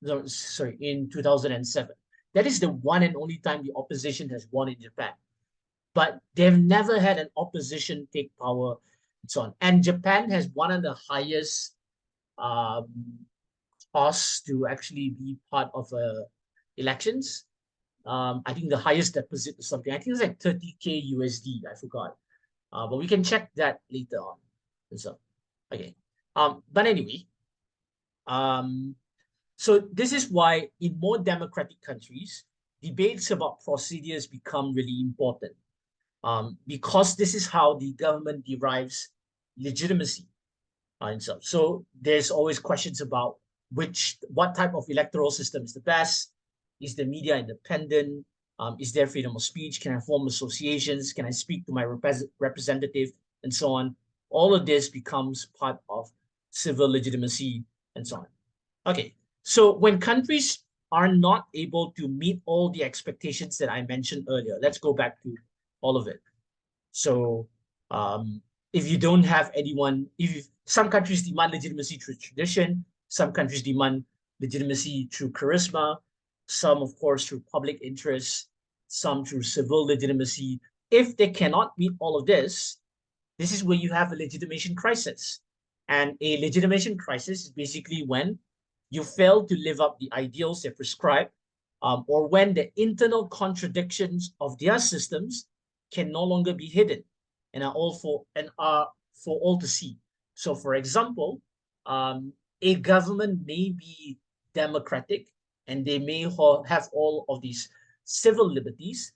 2007. That is the one and only time the opposition has won in Japan. But they've never had an opposition take power and so on. And Japan has one of the highest um, costs to actually be part of elections. I think the highest deposit or something. I think it's like 30K USD. I forgot. But we can check that later on. So, okay. But anyway, um, so this is why in more democratic countries, debates about procedures become really important. Because this is how the government derives legitimacy and stuff. So there's always questions about what type of electoral system is the best. Is the media independent? Is there freedom of speech? Can I form associations? Can I speak to my representative and so on? All of this becomes part of civil legitimacy and so on. Okay, so when countries are not able to meet all the expectations that I mentioned earlier, let's go back to all of it. So if you don't have anyone, if some countries demand legitimacy through tradition, some countries demand legitimacy through charisma, some, of course, through public interest, some through civil legitimacy. If they cannot meet all of this is where you have a legitimation crisis. And a legitimation crisis is basically when you fail to live up the ideals they prescribe, or when the internal contradictions of their systems can no longer be hidden and are for all to see. So, for example, a government may be democratic and they may have all of these civil liberties,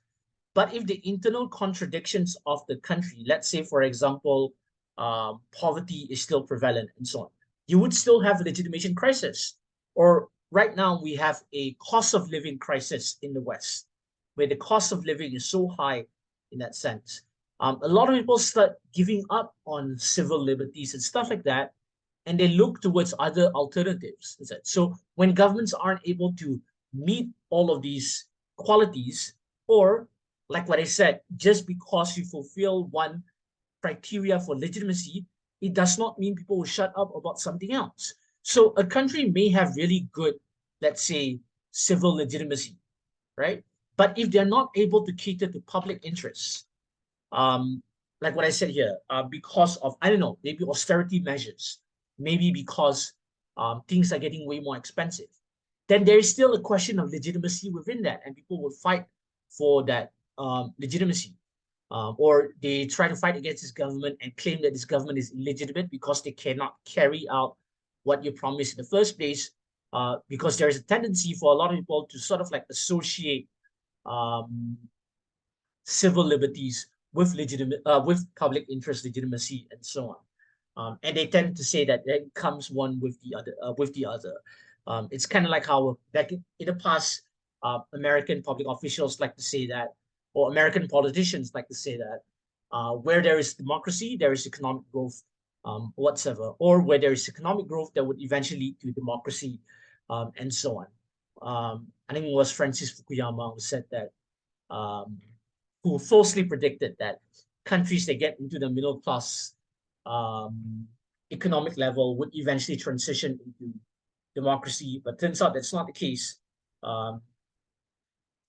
but if the internal contradictions of the country, let's say, for example, poverty is still prevalent and so on, you would still have a legitimation crisis. Or right now, we have a cost of living crisis in the West, where the cost of living is so high in that sense. A lot of people start giving up on civil liberties and stuff like that, and they look towards other alternatives. So when governments aren't able to meet all of these qualities, or like what I said, just because you fulfill one criteria for legitimacy, it does not mean people will shut up about something else. So a country may have really good, let's say, civil legitimacy, right? But if they're not able to cater to public interests, um, like what I said here, because of, I don't know, maybe austerity measures, maybe because things are getting way more expensive, then there is still a question of legitimacy within that, and people will fight for that legitimacy. Or they try to fight against this government and claim that this government is illegitimate because they cannot carry out what you promised in the first place. Because there is a tendency for a lot of people to sort of like associate civil liberties with with public interest legitimacy and so on. And they tend to say that it comes one with the other. It's kind of like how back in the past, American public officials like to say that, or American politicians like to say that, where there is democracy, there is economic growth, whatsoever, or where there is economic growth that would eventually lead to democracy, and so on. I think it was Francis Fukuyama who said that, um, who falsely predicted that countries that get into the middle class um, economic level would eventually transition into democracy, but turns out that's not the case, um,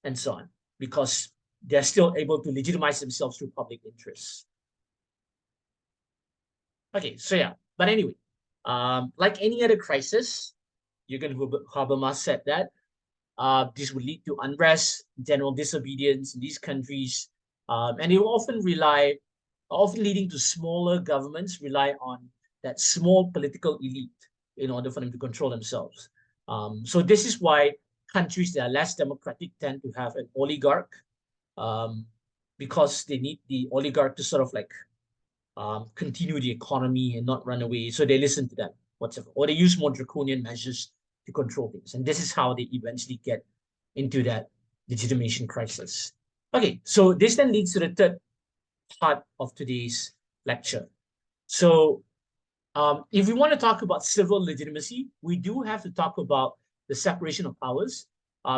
and so on, because they're still able to legitimize themselves through public interests. Okay, so yeah, but anyway, like any other crisis, Jürgen Habermas said that this would lead to unrest, general disobedience in these countries, and they will often rely often leading to smaller governments rely on that small political elite in order for them to control themselves. So this is why countries that are less democratic tend to have an oligarch, um, because they need the oligarch to sort of like continue the economy and not run away. So they listen to them, whatever, or they use more draconian measures to control things. And this is how they eventually get into that legitimation crisis. Okay, so this then leads to the third part of today's lecture. So if we want to talk about civil legitimacy, we do have to talk about the separation of powers,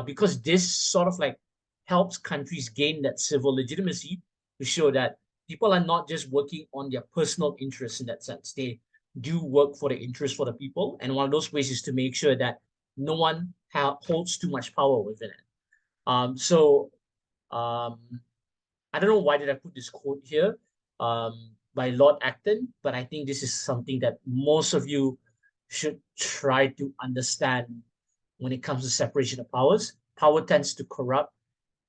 because this sort of like helps countries gain that civil legitimacy to show that people are not just working on their personal interests in that sense. They do work for the interest for the people. And one of those ways is to make sure that no one holds too much power within it. So I don't know why did I put this quote here by Lord Acton, but I think this is something that most of you should try to understand when it comes to separation of powers. Power tends to corrupt.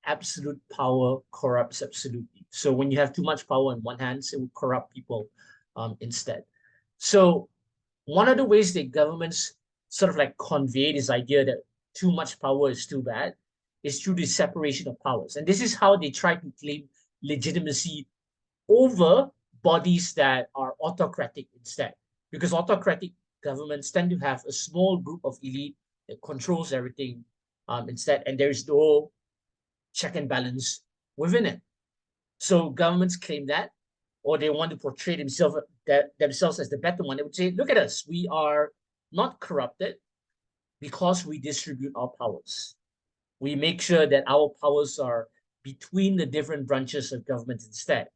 Absolute power corrupts absolutely. So when you have too much power in one hand, it will corrupt people instead. So one of the ways that governments sort of like convey this idea that too much power is too bad is through the separation of powers. And this is how they try to claim legitimacy over bodies that are autocratic instead. Because autocratic governments tend to have a small group of elite that controls everything instead, and there is no check and balance within it. So governments claim that, or they want to portray themselves as the better one. They would say, look at us, we are not corrupted because we distribute our powers. We make sure that our powers are between the different branches of government instead.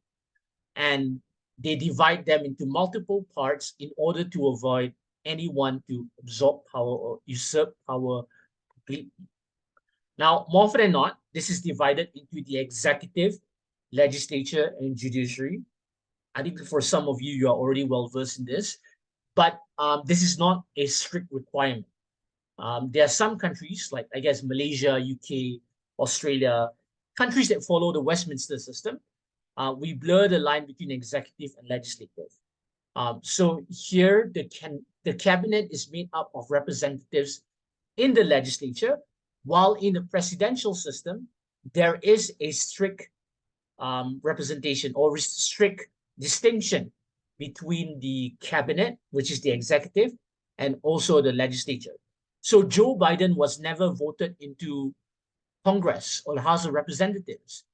And they divide them into multiple parts in order to avoid anyone to absorb power or usurp power completely. Now, more often than not, this is divided into the executive, legislature, and judiciary. I think for some of you, you are already well versed in this, but this is not a strict requirement. There are some countries, like I guess Malaysia, UK, Australia, countries that follow the Westminster system. We blur the line between executive and legislative. So here, the cabinet is made up of representatives in the legislature, while in the presidential system, there is a strict representation or strict distinction between the cabinet, which is the executive, and also the legislature. So Joe Biden was never voted into Congress or the House of Representatives.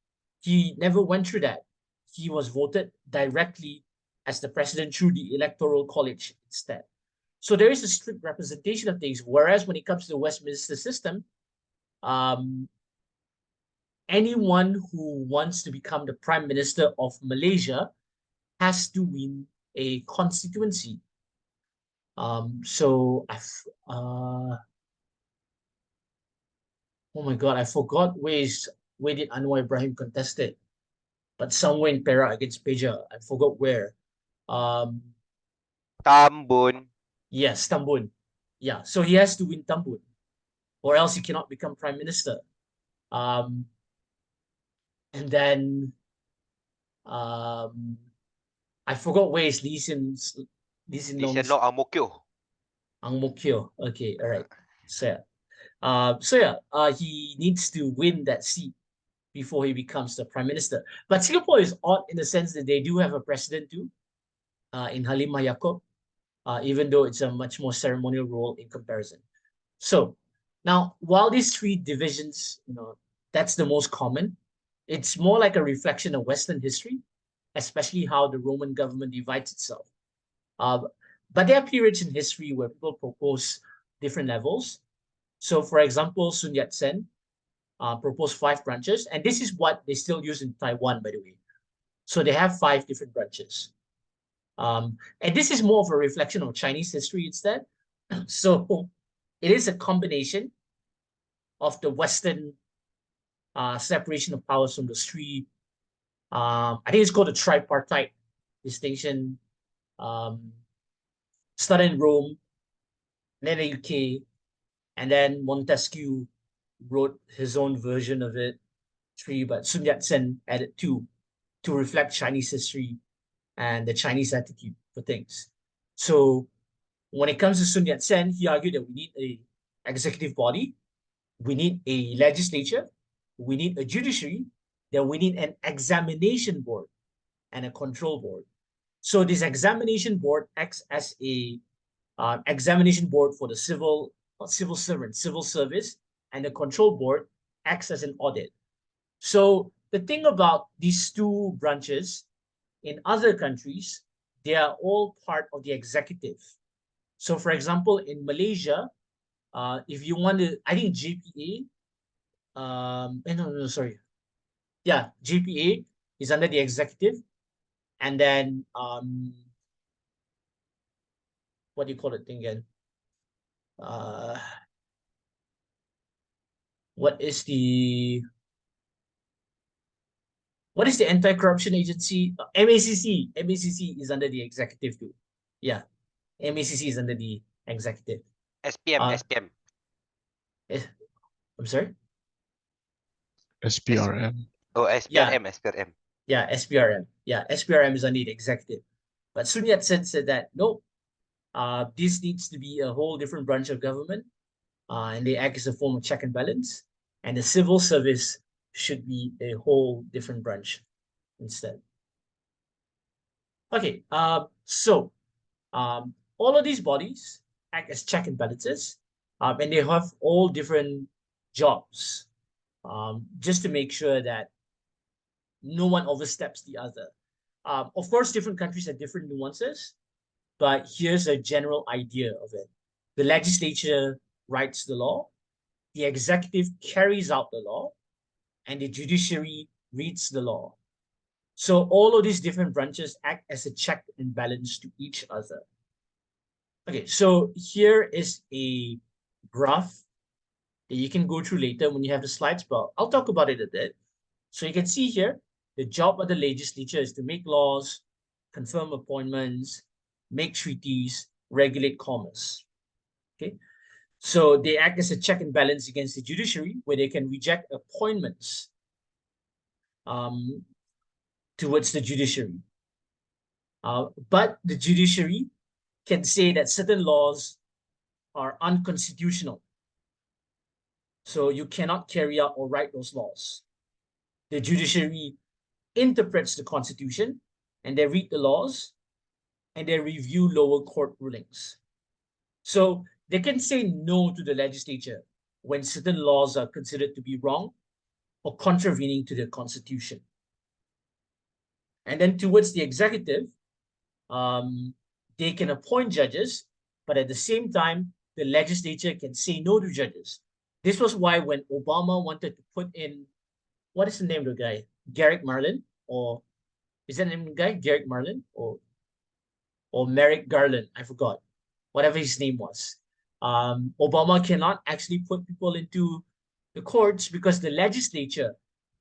He never went through that. He was voted directly as the president through the Electoral College instead. So there is a strict representation of things. Whereas when it comes to the Westminster system, anyone who wants to become the Prime Minister of Malaysia has to win a constituency. Oh my God, I forgot where did Anwar Ibrahim contest it, but somewhere in Perak against Peja. I forgot where. Tambun. Yes, Tambun. Yeah, so he has to win Tambun, or else he cannot become Prime Minister. And then I forgot where is Lee Hsien Loong's Long Ang Mo Kio. Ang Mo Kio. Okay, all right. So he needs to win that seat before he becomes the prime minister. But Singapore is odd in the sense that they do have a president too, in Halimah Yacob, even though it's a much more ceremonial role in comparison. So now, while these three divisions, that's the most common, it's more like a reflection of Western history, especially how the Roman government divides itself. But there are periods in history where people propose different levels. So, for example, Sun Yat-sen proposed 5 branches, and this is what they still use in Taiwan, by the way. So they have 5 different branches. And this is more of a reflection of Chinese history instead. So it is a combination of the Western separation of powers from the 3. I think it's called the tripartite distinction. Started in Rome, then the UK, and then Montesquieu wrote his own version of it, 3, but Sun Yat-sen added 2 to reflect Chinese history and the Chinese attitude for things. So when it comes to Sun Yat-sen, he argued that we need a executive body, we need a legislature, we need a judiciary, then we need an examination board and a control board. So this examination board acts as a examination board for the civil servant, civil service, and the control board acts as an audit. So the thing about these two branches in other countries, they are all part of the executive. So for example, in Malaysia, if you want to, I think JPA, no, sorry. Yeah, JPA is under the executive. And then, what do you call it thing again? What is the anti-corruption agency? MACC. MACC is under the executive too. Yeah, MACC is under the executive. SPM. I'm sorry? SPRM. Oh, SPRM. Yeah, SPRM. Yeah, SPRM is under the executive. But Sun Yat-sen said that, no, this needs to be a whole different branch of government, and they act as a form of check and balance. And the civil service should be a whole different branch instead. Okay, so all of these bodies act as check and balances, and they have all different jobs, just to make sure that no one oversteps the other. Of course, different countries have different nuances, but here's a general idea of it. The legislature writes the law, the executive carries out the law, and the judiciary reads the law. So all of these different branches act as a check and balance to each other. Okay, so here is a graph that you can go through later when you have the slides, but I'll talk about it a bit. So you can see here, the job of the legislature is to make laws, confirm appointments, make treaties, regulate commerce. Okay, so they act as a check and balance against the judiciary, where they can reject appointments towards the judiciary. But the judiciary can say that certain laws are unconstitutional. So you cannot carry out or write those laws. The judiciary interprets the Constitution, and they read the laws, and they review lower court rulings. So they can say no to the legislature when certain laws are considered to be wrong or contravening to the Constitution. And then towards the executive, they can appoint judges, but at the same time, the legislature can say no to judges. This was why when Obama wanted to put in, what is the name of the guy? Garrick Marlin? Or is that the name of the guy? Garrick Marlin? Or Merrick Garland? I forgot. Whatever his name was. Obama cannot actually put people into the courts because the legislature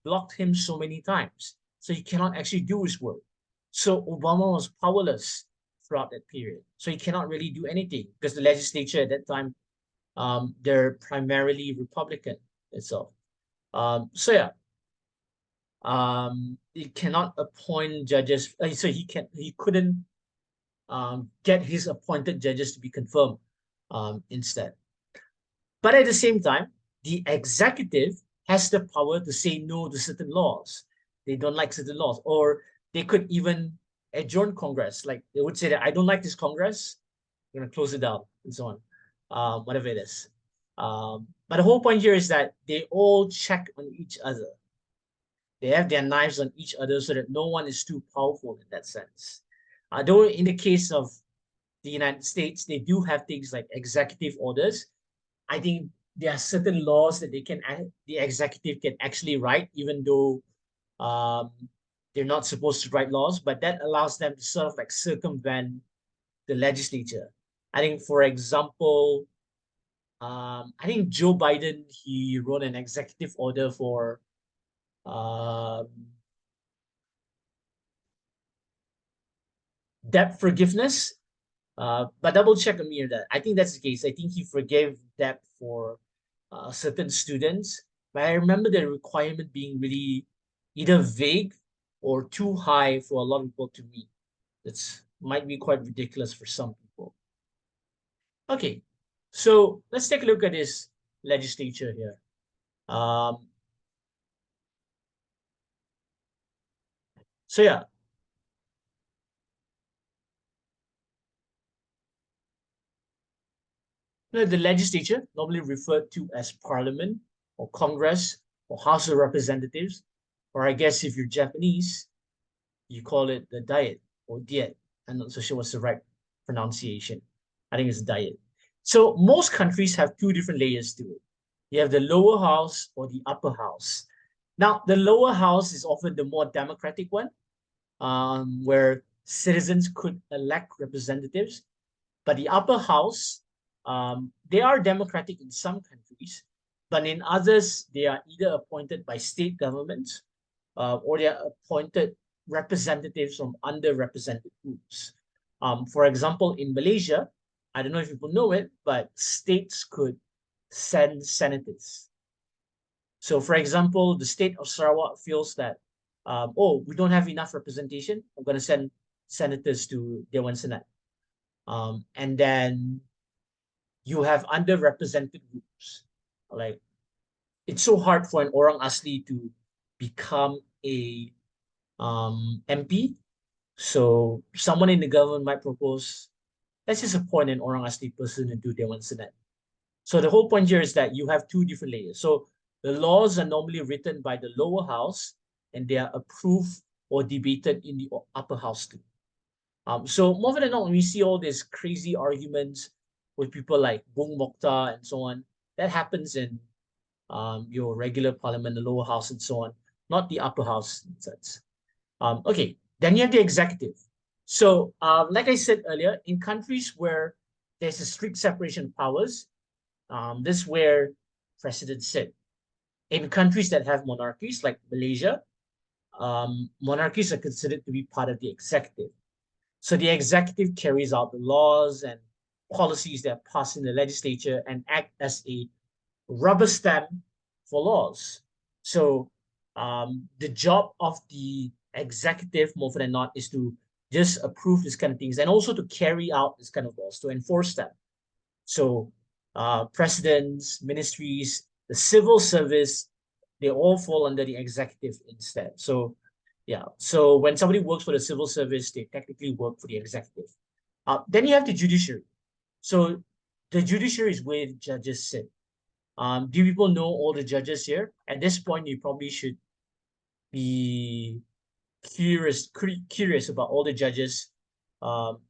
blocked him so many times. So he cannot actually do his work. So Obama was powerless throughout that period. So he cannot really do anything because the legislature at that time, they're primarily Republican itself. So yeah, he cannot appoint judges. So he couldn't get his appointed judges to be confirmed instead. But at the same time, the executive has the power to say no to certain laws. They don't like certain laws, or they could even adjourn Congress. Like they would say that I don't like this Congress, I'm gonna close it down and so on, whatever it is. But the whole point here is that they all check on each other. They have their knives on each other so that no one is too powerful in that sense. Though in the case of the United States, they do have things like executive orders. I think there are certain laws that the executive can actually write, even though they're not supposed to write laws, but that allows them to sort of like circumvent the legislature. I think, for example, I think Joe Biden, he wrote an executive order for debt forgiveness. But double check on me on that. I think that's the case. I think he forgave debt for certain students. But I remember the requirement being really either vague or too high for a lot of people to meet. It's might be quite ridiculous for some people. Okay, so let's take a look at this legislature here. So yeah, the legislature, normally referred to as Parliament or Congress or House of Representatives, or I guess if you're Japanese, you call it the Diet or Diet. I'm not so sure what's the right pronunciation. I think it's Diet. So most countries have two different layers to it. You have the lower house or the upper house. Now, the lower house is often the more democratic one, where citizens could elect representatives. But the upper house, they are democratic in some countries, but in others, they are either appointed by state governments or they are appointed representatives from underrepresented groups. For example, in Malaysia, I don't know if people know it, but states could send senators. So, for example, the state of Sarawak feels that, oh, we don't have enough representation. I'm going to send senators to Dewan Senat. And then you have underrepresented groups. Like, it's so hard for an Orang Asli to become a MP. So someone in the government might propose, let's just appoint an Orang Asli person into Dewan Senat. So the whole point here is that you have two different layers. So the laws are normally written by the lower house and they are approved or debated in the upper house too. So more often than not, when we see all these crazy arguments with people like Bung Mokhtar and so on, that happens in your regular parliament, the lower house and so on, not the upper house in sense. Okay, then you have the executive. So like I said earlier, in countries where there's a strict separation of powers, this is where presidents sit. In countries that have monarchies like Malaysia, monarchies are considered to be part of the executive. So the executive carries out the laws and policies that pass in the legislature and act as a rubber stamp for laws. So the job of the executive, more often than not, is to just approve this kind of things and also to carry out this kind of laws, to enforce them. So presidents, ministries, the civil service, they all fall under the executive instead. So yeah, so when somebody works for the civil service, they technically work for the executive. Then you have the judiciary. So the judiciary is where the judges sit. Do people know all the judges here? At this point, you probably should be curious about all the judges,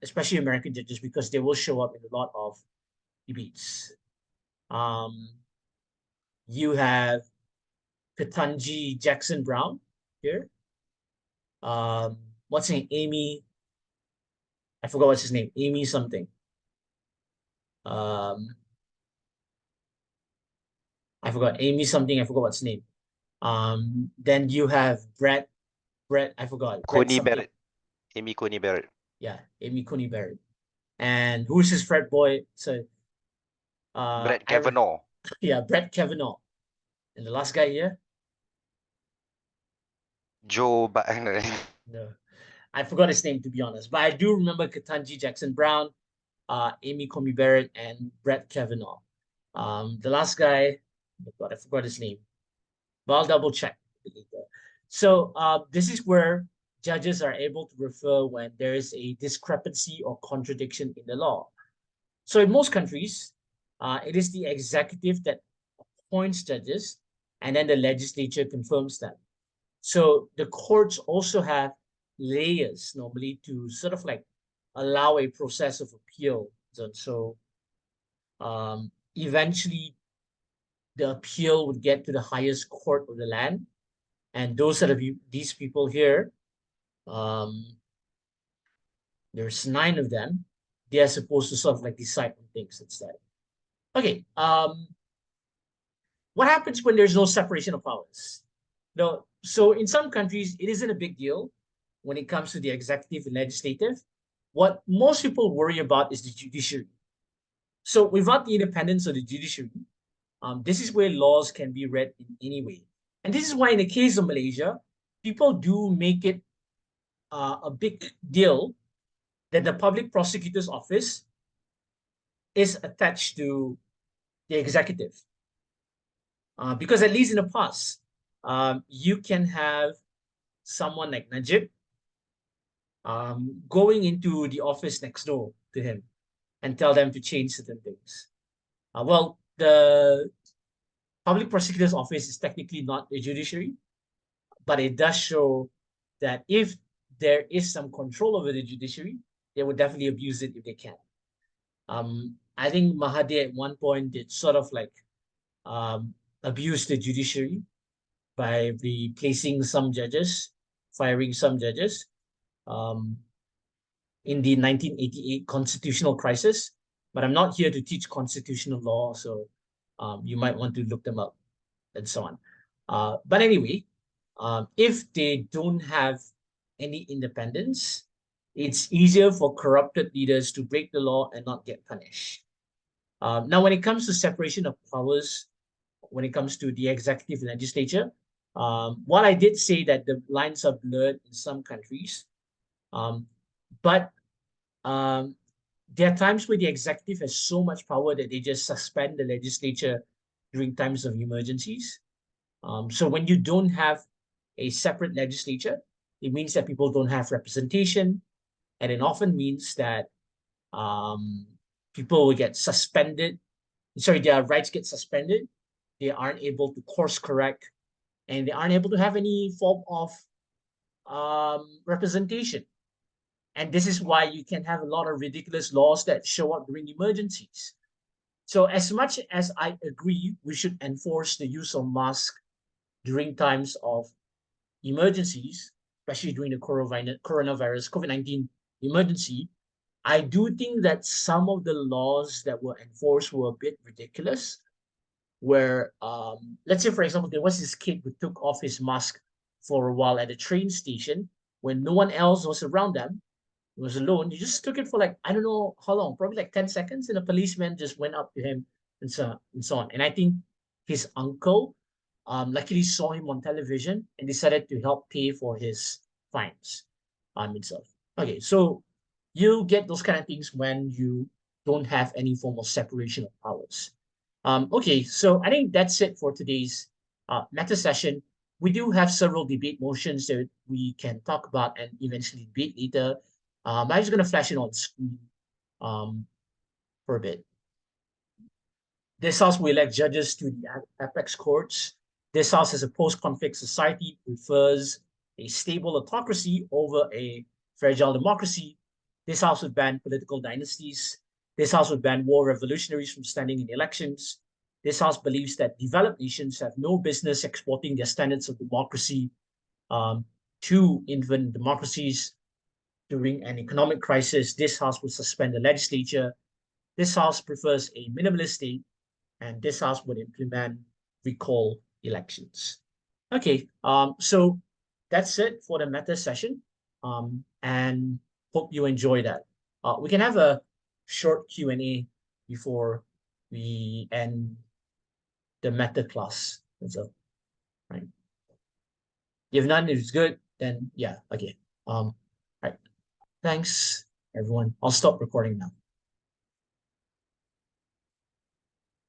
especially American judges, because they will show up in a lot of debates. You have Ketanji Jackson Brown here. What's her name? Amy. I forgot what's his name. Amy something. I forgot Amy something. I forgot what's his name. Then you have Brett. I forgot. Brett Coney something. Barrett. Amy Coney Barrett. Yeah, Amy Coney Barrett. And who's his frat boy? So Brett Kavanaugh. Yeah, Brett Kavanaugh. And the last guy here? Joe Biden. No. I forgot his name to be honest. But I do remember Ketanji Jackson Brown, Amy Coney Barrett, and Brett Kavanaugh. The last guy, oh God, I forgot his name. But I'll double check later. So this is where judges are able to refer when there is a discrepancy or contradiction in the law. So in most countries, it is the executive that appoints judges, and then the legislature confirms them. So the courts also have layers normally to sort of like allow a process of appeal. So eventually the appeal would get to the highest court of the land. And those are these people here. There's 9 of them. They are supposed to sort of like decide on things instead. Okay. What happens when there's no separation of powers? No. So in some countries, it isn't a big deal when it comes to the executive and legislative. What most people worry about is the judiciary. So without the independence of the judiciary, this is where laws can be read in any way. And this is why in the case of Malaysia, people do make it a big deal that the public prosecutor's office is attached to the executive. Because at least in the past, you can have someone like Najib going into the office next door to him and tell them to change certain things. Well, the public prosecutor's office is technically not a judiciary, but it does show that if there is some control over the judiciary, they would definitely abuse it if they can. I think Mahathir at one point did sort of like abuse the judiciary by replacing some judges, firing some judges in the 1988 constitutional crisis. But I'm not here to teach constitutional law, so you might want to look them up and so on. But anyway, if they don't have any independence, it's easier for corrupted leaders to break the law and not get punished. Now, when it comes to separation of powers, when it comes to the executive and legislature, while I did say that the lines are blurred in some countries, but there are times where the executive has so much power that they just suspend the legislature during times of emergencies. So when you don't have a separate legislature, it means that people don't have representation, and it often means that people will get suspended. Sorry, their rights get suspended. They aren't able to course correct, and they aren't able to have any form of representation. And this is why you can have a lot of ridiculous laws that show up during emergencies. So as much as I agree, we should enforce the use of masks during times of emergencies, especially during the coronavirus, COVID-19 emergency, I do think that some of the laws that were enforced were a bit ridiculous. Where, let's say, for example, there was this kid who took off his mask for a while at a train station when no one else was around them. He was alone. He just took it for like, I don't know how long, probably like 10 seconds. And a policeman just went up to him and so on. And I think his uncle luckily saw him on television and decided to help pay for his fines himself. Okay, so you get those kind of things when you don't have any form of separation of powers. Okay, so I think that's it for today's meta session. We do have several debate motions that we can talk about and eventually debate later. I'm just going to flash it on screen for a bit. This House will elect judges to the apex courts. This House, as a post-conflict society, prefers a stable autocracy over a fragile democracy. This House would ban political dynasties. This House would ban war revolutionaries from standing in elections. This House believes that developed nations have no business exporting their standards of democracy to infant democracies. During an economic crisis, this House would suspend the legislature. This House prefers a minimalist state, and this House would implement recall elections. Okay, so that's it for the meta session, and hope you enjoy that. We can have a short Q&A before we end the meta class. So, right? If none is good, then yeah, okay. Right. Thanks, everyone. I'll stop recording now.